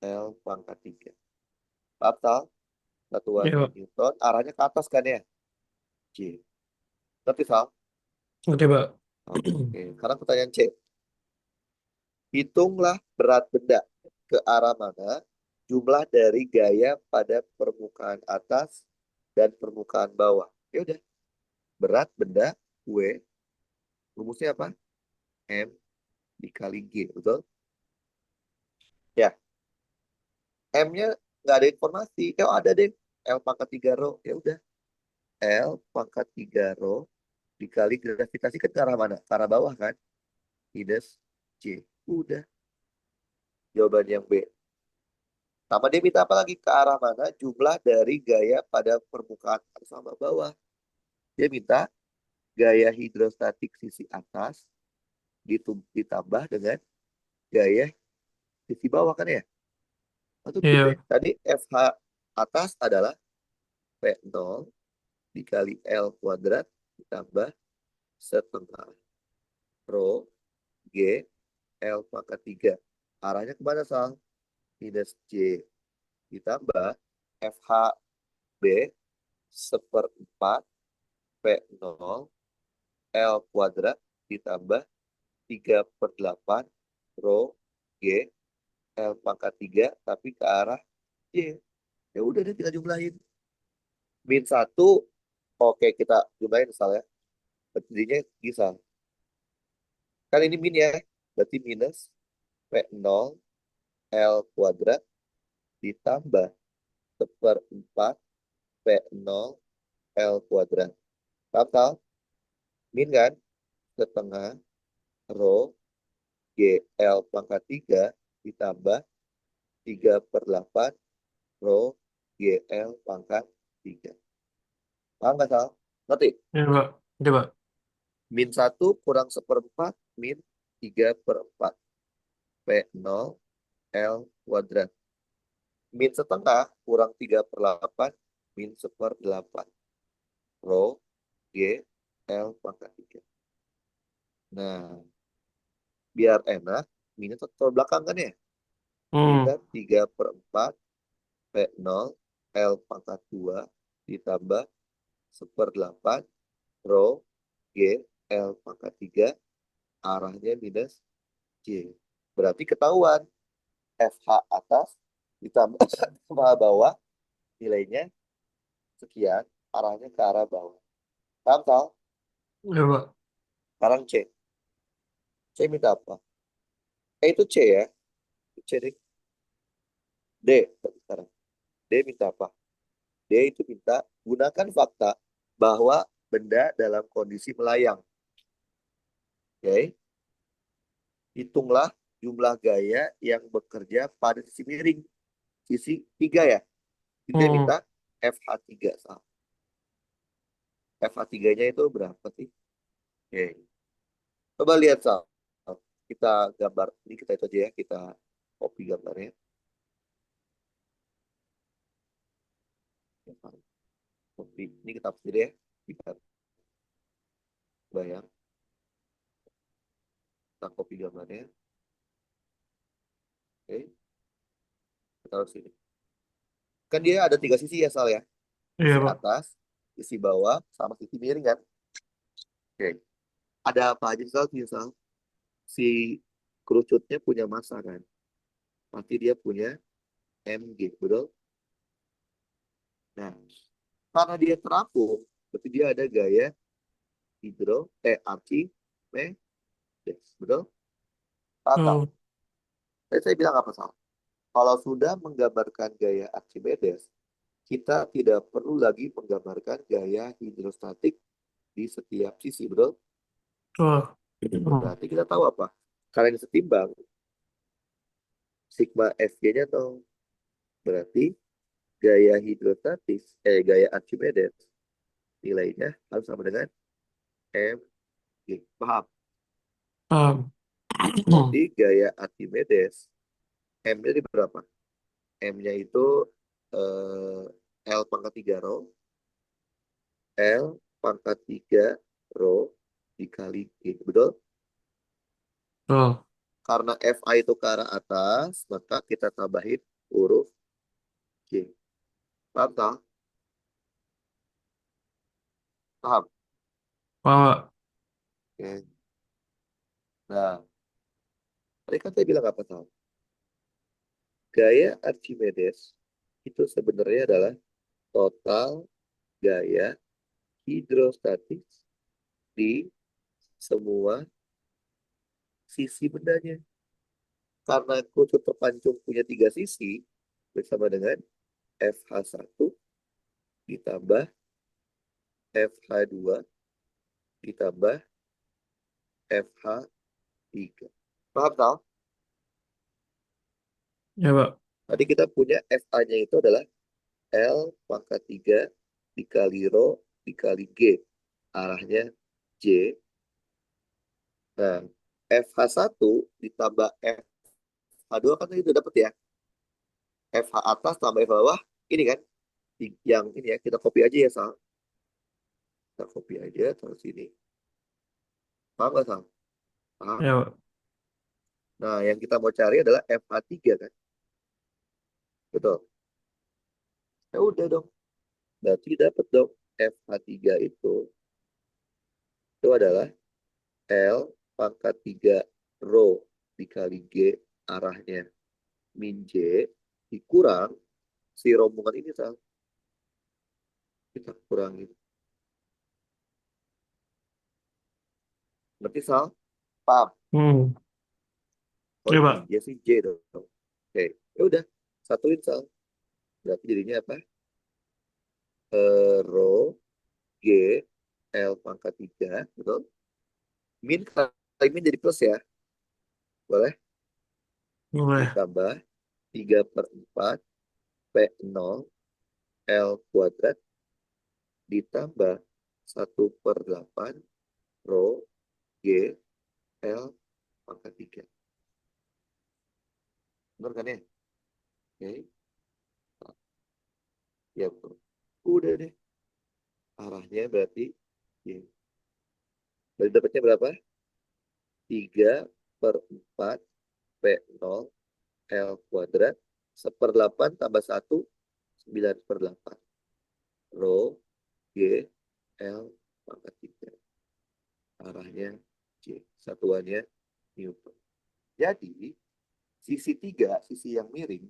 L pangkat 3. Paham, Iya, satuannya Pak. Newton, arahnya ke atas kan ya? J. Ngerti, Sal? Oke, Pak. Oke, sekarang pertanyaan C. Hitunglah berat benda ke arah mana jumlah dari gaya pada permukaan atas dan permukaan bawah. Ya udah, berat benda W, rumusnya apa? M dikali G, betul? Ya, M-nya nggak ada informasi. Oh, ada deh. L pangkat 3 rho. Ya udah, L pangkat 3 rho dikali gravitasi kan ke arah mana? Ke arah bawah kan? Minus J. Udah, jawaban yang B. Sama dia minta apa lagi? Ke arah mana jumlah dari gaya pada permukaan atas sama bawah. Dia minta gaya hidrostatik sisi atas ditambah dengan gaya sisi bawah kan ya? Atau bikin deh. Iya. Tadi FH atas adalah P0 dikali L kuadrat ditambah setengah rho G L pangkat 3. Arahnya kemana, Sal? Minus J ditambah FHB seperempat P0 L kuadrat ditambah 3 per 8 rho G L pangkat 3 tapi ke arah J. Ya udah deh kita jumlahin. Min 1, oke kita jumlahin misalnya. Jadinya bisa. Kan ini min ya. Berarti minus P0 L kuadrat ditambah seperempat P0 L kuadrat. Total min kan? Setengah rho G L pangkat 3 ditambah 3 per 8 rho GL pangkat 3. Paham nggak, Sal? Ngerti? Iya, Pak. Oke, Pak. Min 1 kurang seperempat, min 3 per 4. P0 L kuadrat. Min setengah kurang 3 per 8, min seper 8. Rho G L pangkat 3. Nah, biar enak, minnya tetap belakang kan ya? Jadi Hmm. kan 3 per 4, P0 L pangkat 2 ditambah seper 8 rho G L pangkat 3 arahnya minus J. Berarti ketahuan FH atas ditambah FH bawah nilainya sekian, arahnya ke arah bawah. Paham, Sal? Iya, Pak. Sekarang C. C minta apa? Itu C ya. C deh. D. Sekarang. D minta apa? D itu minta gunakan fakta bahwa benda dalam kondisi melayang. Oke. Hitunglah jumlah gaya yang bekerja pada sisi miring. Sisi 3 ya. Dia Hmm. minta FH3. FH3-nya itu berapa sih? Oke. Coba lihat, Sal. Kita gambar. Ini kita itu aja ya. Kita copy gambarnya. Copy. Ini kita hapus dulu ya. Kita bayang. Kita copy gambarnya. Oke. Kita taruh sini. Kan dia ada 3 sisi ya, Sal ya. Iya, Sisi Pak. atas, sisi bawah, sama sisi miring kan. Oke. Ada apa aja, Sal? Si kerucutnya punya massa kan. Pasti dia punya Mg, betul? Nah, karena dia terapung, berarti dia ada gaya Archimedes, betul? Paham? Hmm. Tadi saya bilang apa salah? Kalau sudah menggambarkan gaya Archimedes, kita tidak perlu lagi menggambarkan gaya hidrostatik di setiap sisi, betul? Oh. Hmm. Berarti kita tahu apa? Karena ini setimbang, sigma Fg-nya 0. Berarti gaya Archimedes nilainya harus sama dengan mg. Paham? Paham. Berarti gaya Archimedes m-nya di berapa? M-nya itu eh, L pangkat 3 rho, L pangkat 3 rho dikali G. Betul? Oh. Karena FA itu ke arah atas, maka kita tambahin huruf G. Paham tak? Paham? Paham, Pak. Oke. Nah, tadi kan saya bilang apa tahu? Gaya Archimedes itu sebenarnya adalah total gaya hidrostatik di semua sisi bendanya. Karena kutub terpancung punya 3 sisi, bersama dengan FH1 ditambah FH2 ditambah FH3. Paham tak? Ya, Pak. Tadi kita punya FA-nya itu adalah L pangkat 3 dikali rho dikali G. Arahnya J. Nah, FH1 ditambah FH2 kan itu dapat ya. FH atas tambah FH bawah. Ini kan. Yang ini ya. Kita copy aja ya, Sal. Kita copy aja terus sini. Paham nggak, Sal? Paham. Ya, Pak. Nah, yang kita mau cari adalah FH3 kan. Betul. Ya udah dong. Berarti dapat dong. FH3 itu adalah L pangkat 3 rho dikali G arahnya min J dikurang si rombongan ini, Sal. Kita kurangin. Berarti, Sal? Paham? Hmm. Oh, Ya, ini Pak. dia sih J dong. Oke. Ya udah. Satuin, Sal. Berarti jadinya apa? Rho G L pangkat 3. Betul? Min kali min jadi plus ya. Boleh? Boleh. Ditambah 3/4 P0 L kuadrat ditambah 1/8 rho G L pangkat 3. Benar kan ya? Oke. Ya betul. Udah deh. Arahnya berarti Y. Berarti dapatnya berapa? 3/4 P0 L kuadrat 1/8 tambah 1, 9/8. Rho G L pangkat 3. Arahnya J. Satuannya Newton. Jadi, sisi 3, sisi yang miring,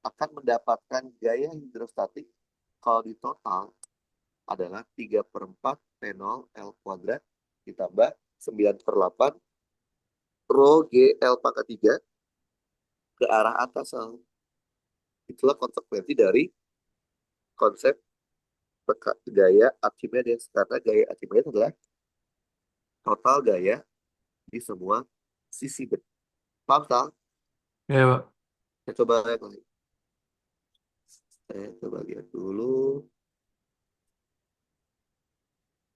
akan mendapatkan gaya hidrostatik kalau di total adalah 3/4 P0 L kuadrat ditambah 9/8 rho G L pangkat 3 ke arah atas. Itulah konsekuensi dari konsep gaya Archimedes. Karena gaya Archimedes adalah total gaya di semua sisi. Paham tak? Ya, Pak. Saya coba lihat lagi. Saya coba lihat dulu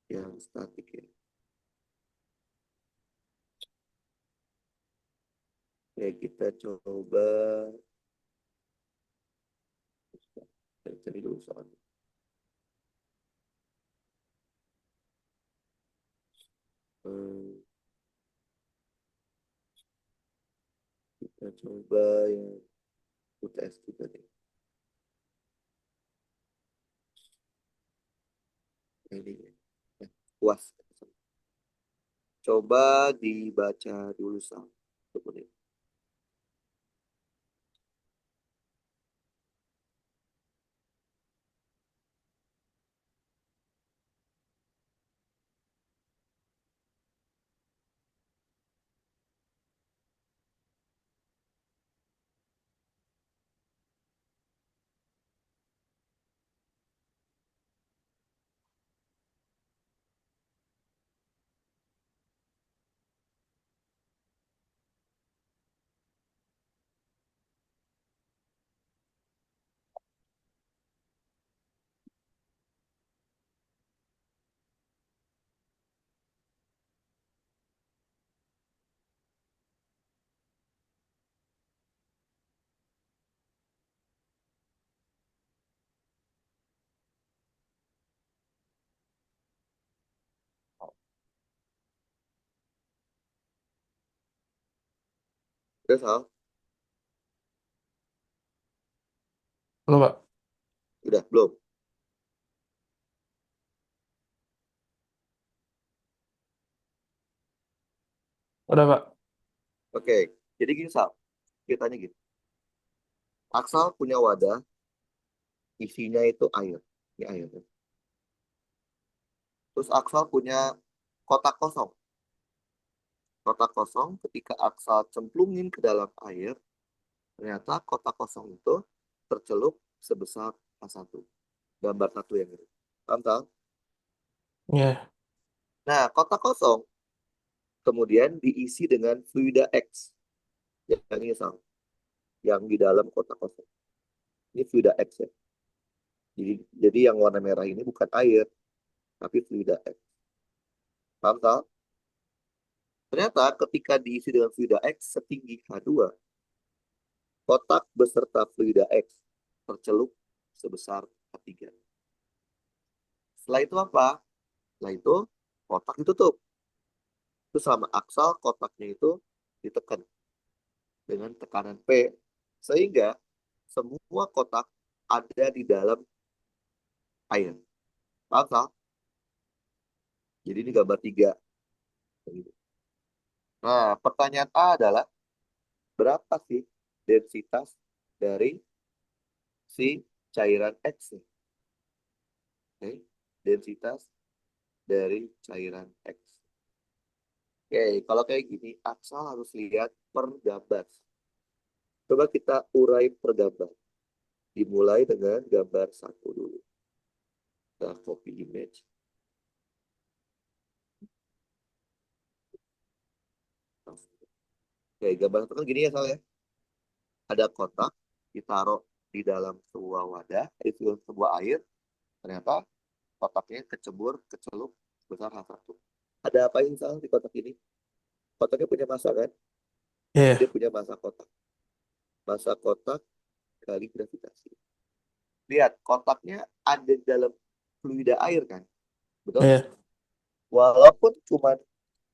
yang statik ya. Oke, kita coba saya cari dulu soalnya. Hmm, kita coba yang UTS juga deh. Ini ya. Puas. Coba dibaca dulu sama. Udah, Sal? Halo, Pak. Udah, belum? Udah, Pak. Oke. Jadi gini, Sal. Ceritanya gini. Aksal punya wadah, isinya itu air. Ini air. Terus Aksal punya kotak kosong. Kotak kosong ketika Aksal cemplungin ke dalam air, ternyata kotak kosong itu tercelup sebesar A1. Gambar satu yang ini. Paham, Sal? Iya. Nah, kotak kosong kemudian diisi dengan fluida X. Yang ini, Sal. Yang di dalam kotak kosong. Ini fluida X ya. Jadi yang warna merah ini bukan air, tapi fluida X. Paham, Sal? Ternyata ketika diisi dengan fluida X setinggi H2, kotak beserta fluida X tercelup sebesar H3. Setelah itu apa? Setelah itu kotak ditutup. Itu sama aksal kotaknya itu ditekan dengan tekanan P. Sehingga semua kotak ada di dalam air. Paham, Sal? Jadi ini gambar 3. Nah, pertanyaan A adalah berapa sih densitas dari si cairan X? Oke, densitas dari cairan X. Oke, kalau kayak gini, Aksal harus lihat per gambar. Coba kita urai per gambar. Dimulai dengan gambar 1 dulu. Kita copy image. Oke, gambar 1 kan gini ya, Sal ya. Ada kotak, ditaruh di dalam sebuah wadah, itu sebuah air. Ternyata kotaknya kecebur, kecelup besar H1. Ada apa ini, Sal, di kotak ini? Kotaknya punya massa kan? Dia Iya. punya massa kotak. Massa kotak kali gravitasi. Lihat, kotaknya ada di dalam fluida air kan? Betul? Iya. Walaupun cuma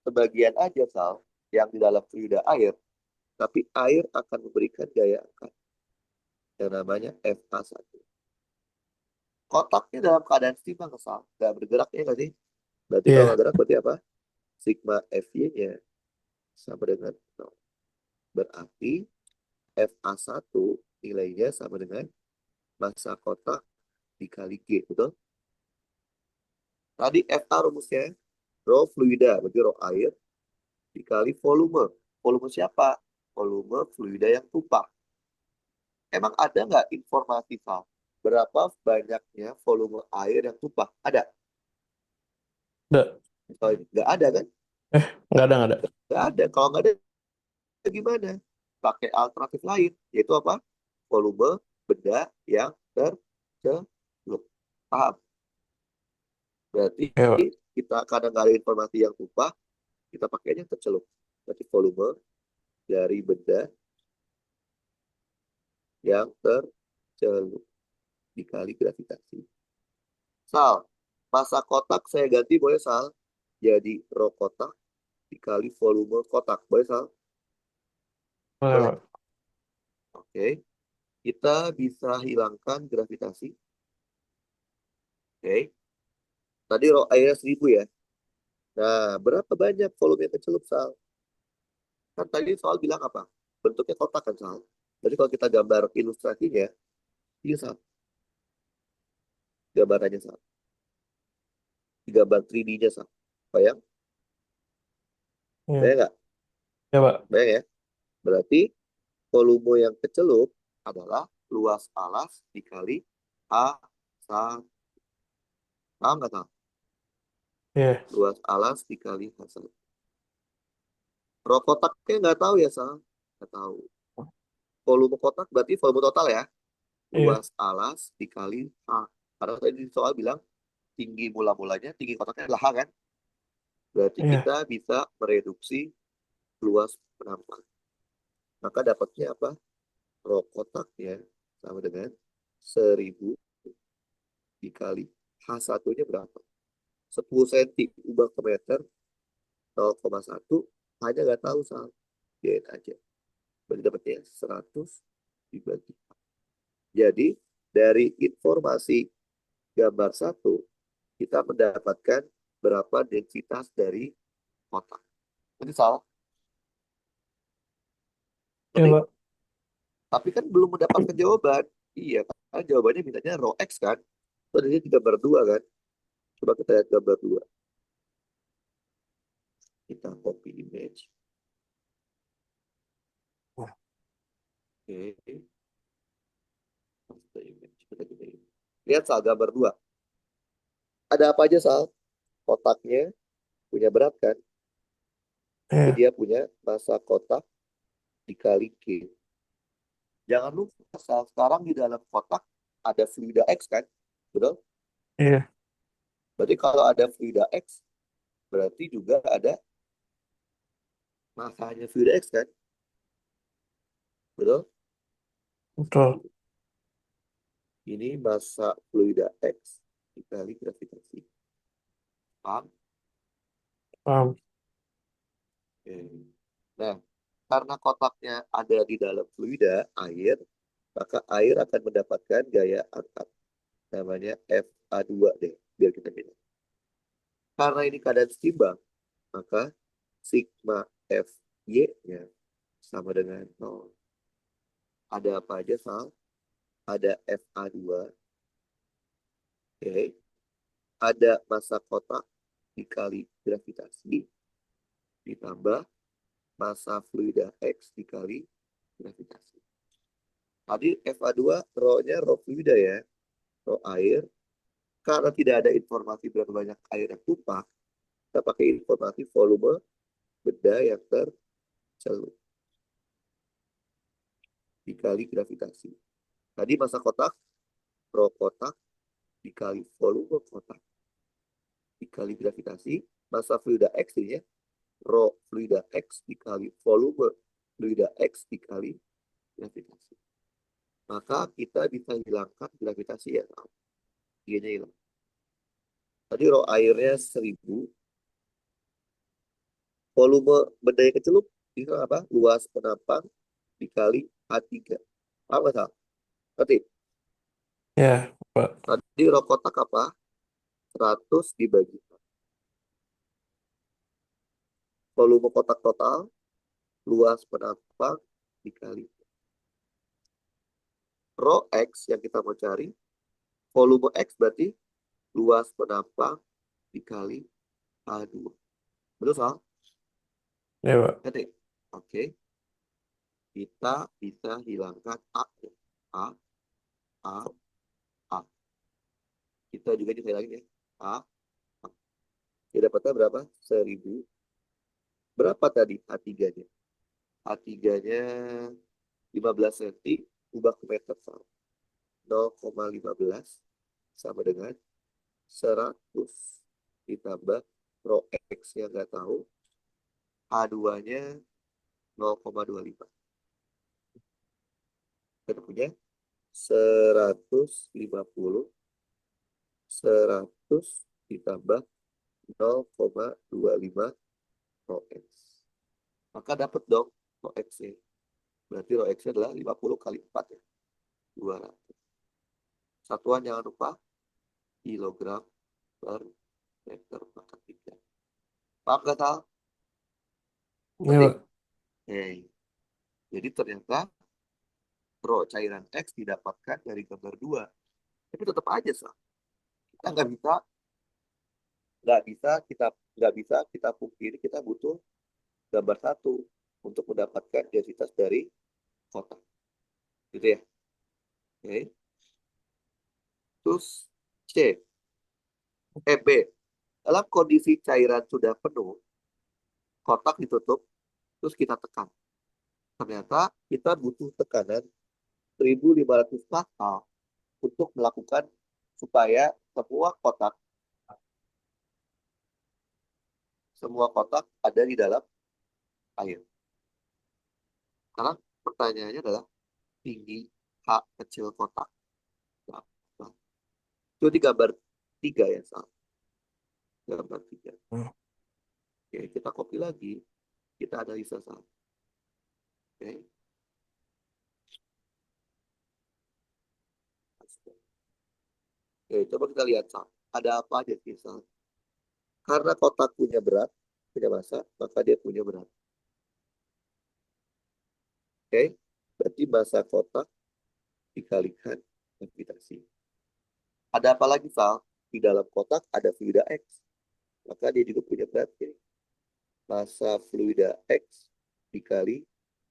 sebagian aja, Sal, yang di dalam fluida air, tapi air akan memberikan gaya angkat yang namanya FA1. Kotaknya dalam keadaan seimbang, Sal. Nggak bergerak ya nggak sih? Berarti kalau nggak Iya. gerak berarti apa? Sigma FY-nya sama dengan 0. Berarti FA1 nilainya sama dengan massa kotak dikali G, betul? Tadi FA rumusnya, rho fluida, berarti rho air, dikali volume. Volume siapa? Volume fluida yang tumpah. Emang ada nggak informasi, Sal? Berapa banyaknya volume air yang tumpah? Ada? Udah. Oh, ini. Nggak ada kan? Nggak ada, nggak ada. Nggak ada. Kalau nggak ada, gimana? Pakai alternatif lain, yaitu apa? Volume benda yang tercelup. Paham? Berarti Iya, Pak. kita kadang nggak ada informasi yang tumpah, kita pakainya tercelup. Berarti volume dari benda yang tercelup dikali gravitasi. Sal, massa kotak saya ganti boleh, Sal? Jadi rho kotak dikali volume kotak. Boleh, Sal? Boleh, Boleh. Pak. Oke. Kita bisa hilangkan gravitasi. Oke. Tadi rho airnya 1000 ya. Nah, berapa banyak volume yang kecelup, Sal? Kan tadi soal bilang apa? Bentuknya kotak kan, Sal? Jadi kalau kita gambar ilustrasinya, ini, Sal. Gambarannya, Sal. Di gambar 3D-nya, Sal. Bayang? Iya. Bayang nggak? Iya, Pak. Bayang ya? Berarti volume yang kecelup adalah luas alas dikali H1. Paham nggak, Sal? Iya. Luas alas dikali H1. Rho kotaknya nggak tahu ya, Sal? Nggak tahu. Volume kotak berarti volume total ya. Iya. Luas alas dikali H. Karena tadi di soal bilang tinggi mula-mulanya, tinggi kotaknya adalah H kan? Berarti Iya. kita bisa mereduksi luas penampang. Maka dapatnya apa? Rho kotaknya sama dengan 1000 dikali H1-nya berapa? 10 cm ubah ke meter 0,1 hanya nggak tahu, Sal. Biarin aja. Berarti dapatnya 100 dibagi 4. Jadi dari informasi gambar 1, kita mendapatkan berapa densitas dari kotak. Ini salah. Iya, Tapi, Pak. tapi kan belum mendapatkan jawaban. Iya, kan jawabannya mintanya row X kan. Itu ada di gambar 2 kan. Coba kita lihat gambar 2. Kita copy image. Oke. Lihat soal gambar 2. Ada apa aja soal? Kotaknya punya berat kan. Jadi Iya, dia punya massa kotak dikali Q. Jangan lupa soal sekarang di dalam kotak ada fluida X kan. Betul? iya, Berarti kalau ada fluida X, berarti juga ada massanya fluida X kan. Betul? betul. Ini massa fluida X dikali gravitasi. Paham? Paham. Oke. Nah, karena kotaknya ada di dalam fluida, air, maka air akan mendapatkan gaya angkat. Namanya FA2 deh, biar kita lihat. Karena ini keadaan seimbang, maka sigma FY-nya sama dengan 0. Ada apa aja, Sal? Ada FA2, oke. Ada massa kotak dikali gravitasi, ditambah massa fluida X dikali gravitasi. Tadi FA2 rho-nya rho fluida ya, rho air. Karena tidak ada informasi berapa banyak air yang tumpah, kita pakai informasi volume benda yang tercelup dikali gravitasi. Tadi massa kotak, rho kotak dikali volume kotak dikali gravitasi, massa fluida X ini ya, rho fluida X dikali volume fluida X dikali gravitasi. Maka kita bisa hilangkan gravitasi ya. G-nya hilang. Tadi rho airnya 1000, volume benda yang kecelup itu apa? Luas penampang dikali A3. Apa nggak salah? Berarti Iya, Pak. tadi rho kotak apa? 100 dibagi 4. Volume kotak total, luas penampang dikali. Rho X yang kita mau cari, volume X berarti luas penampang dikali A2. Betul, Sal? Iya, Pak. Berarti, oke. Kita bisa hilangkan A. A, A, A. Kita juga bisa hilangin ya. A, A. Ya dapatnya berapa? 1000. Berapa tadi A3-nya? A3-nya 15 cm, ubah ke meter, Sal. 0,15 sama dengan 100 ditambah rho X-nya nggak tahu, A2-nya 0,25. Kita punya 150, 100 ditambah 0,25 rho X. Maka dapat dong rho X-nya. Berarti rho X-nya adalah 50 kali 4 ya. 200. Satuan jangan lupa kilogram per meter pangkat 3. Paham nggak, Tal? Iya, Penting. Pak. Hey. Jadi ternyata rho cairan X didapatkan dari gambar 2. Tapi tetap aja, Sal. Kita nggak bisa kita pungkiri kita butuh gambar 1 untuk mendapatkan densitas dari kotak. Gitu ya. Oke. Terus C, B. Dalam kondisi cairan sudah penuh, kotak ditutup, terus kita tekan. Ternyata kita butuh tekanan 1500 pascal untuk melakukan supaya semua kotak ada di dalam air. Sekarang pertanyaannya adalah tinggi H kecil kotak. Itu di gambar 3 ya, Sal. Gambar 3. Hmm. Oke, kita copy lagi. Kita analisa, Sal. Oke. Oke, coba kita lihat Sal. Ada apa aja sih Sal? Karena kotak punya berat, punya massa, maka dia punya berat. Oke, berarti massa kotak dikalikan gravitasi. Ada apa lagi Sal? Di dalam kotak ada fluida X, maka dia juga punya berat. Ya. Massa fluida X dikali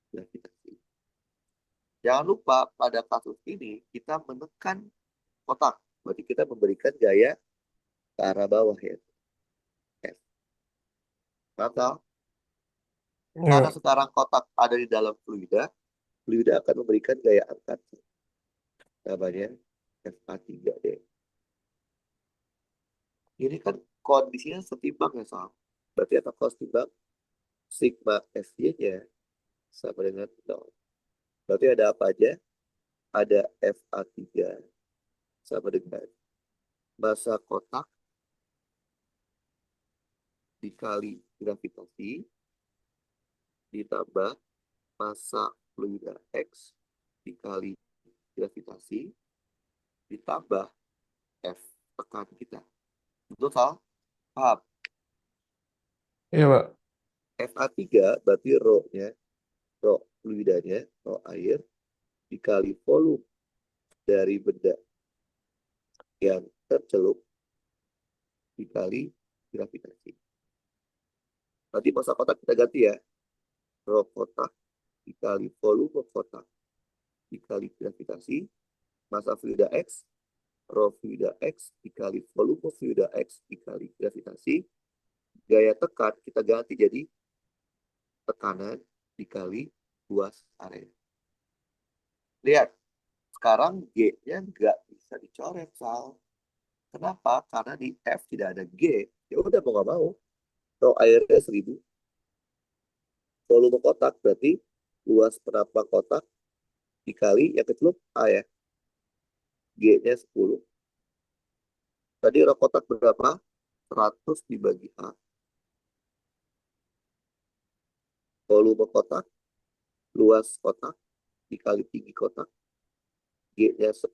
gravitasi. Jangan lupa pada kasus ini kita menekan kotak. Berarti kita memberikan gaya ke arah bawah ya. F. Maka karena Ya, sekarang kotak ada di dalam fluida, fluida akan memberikan gaya angkat. Namanya FA3D. Ini kan kondisinya setimbang ya soal. Berarti apa kalau setimbang? Sigma FY-nya sama dengan 0. Berarti ada apa aja? Ada FA3 sama dengan massa kotak dikali gravitasi ditambah massa fluida X dikali gravitasi ditambah F tekan kita. Betul, Sal? Paham? iya, Pak. FA3 berarti rho-nya, rho fluidanya, rho air, dikali volume dari benda yang tercelup dikali gravitasi. Nanti masa kotak kita ganti ya. Rho kotak dikali volume kotak dikali gravitasi. Masa fluida X, rho fluida X dikali volume fluida X dikali gravitasi. Gaya tekan kita ganti jadi tekanan dikali luas area. Lihat, sekarang G-nya nggak bisa dicoret, Sal. Kenapa? Karena di F tidak ada G. Ya udah mau nggak mau. Rho airnya 1000. Volume kotak berarti luas penampang kotak dikali yang kecelup A ya. G-nya 10. Tadi rho kotak berapa? 100 dibagi A. Volume kotak, luas kotak dikali tinggi kotak. G-nya 10.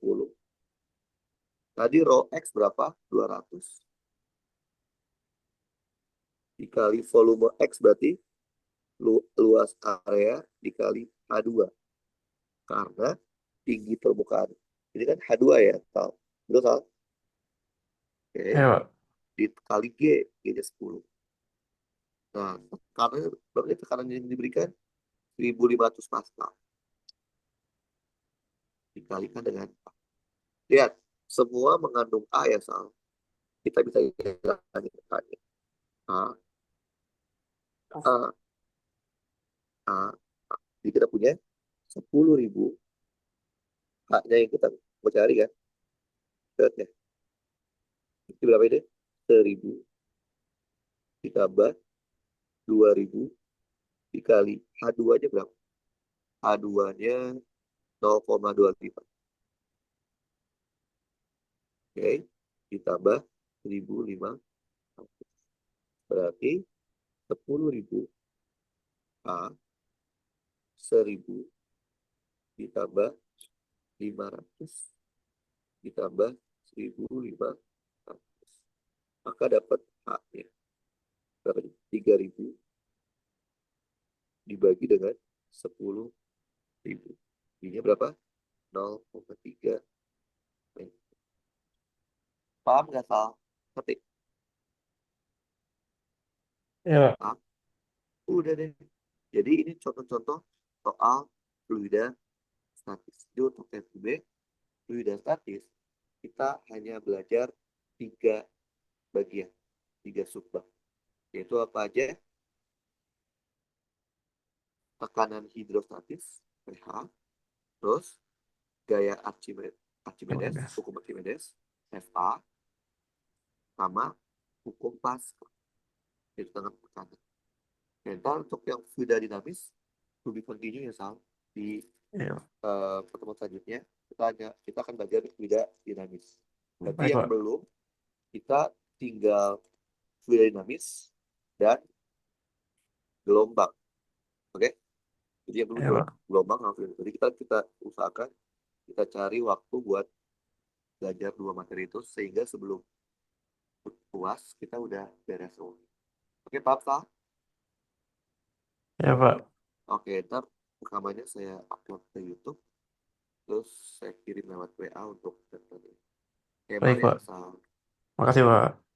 Tadi rho X berapa? 200. Dikali volume X berarti luas area dikali H2. Karena tinggi permukaan. Ini kan H2 ya, Tal. Betul, Tal? Oke. Iya, Pak. Dikali G, G-nya 10. Nah, karena berarti tekanan yang diberikan 1500 Pascal. Dikalikan dengan A. Lihat, semua mengandung A ya, Sal. Kita bisa hilangkan A-nya. A, A, A. Jadi kita punya 10.000 A-nya yang kita mau cari kan. Lihat ya. Itu berapa ini? 1000 ditambah 2000 dikali H2-nya berapa? H2-nya 0,25. Oke, ditambah 1.500. Berarti 10.000 A 1000 ditambah 500 ditambah 1.500. Maka dapat A-nya. Berapa? 3.000 dibagi dengan 10.000. Ini berapa? 0,3. Paham nggak, Sal? Ketik. Iya, Pak. Paham? Udah deh. Jadi ini contoh-contoh soal fluida statis. Jadi untuk TFB, fluida statis, kita hanya belajar 3 bagian, 3 subbab. Yaitu apa aja? Tekanan hidrostatis, pH, terus gaya Oke, Archimedes, guys. hukum Archimedes, Fa, sama hukum Pascal, yaitu tekanan tekanan. Dan untuk yang fluida dinamis, to be continue ya, Sal. Di Iya, pertemuan selanjutnya, kita akan belajar fluida dinamis. Berarti baik, yang Pak. belum, kita tinggal fluida dinamis dan gelombang. Oke? Jadi yang dulu Iya, Pak. gelombang langsung. Jadi kita usahakan kita cari waktu buat belajar dua materi itu sehingga sebelum puas kita udah beres semua. Oke, Pak Pak. Ya, Pak. Oke, ntar rekamannya saya upload ke YouTube, terus saya kirim lewat WA untuk nonton. Oke, Baik, maaf ya, Pak. Sal. Makasih, Pak.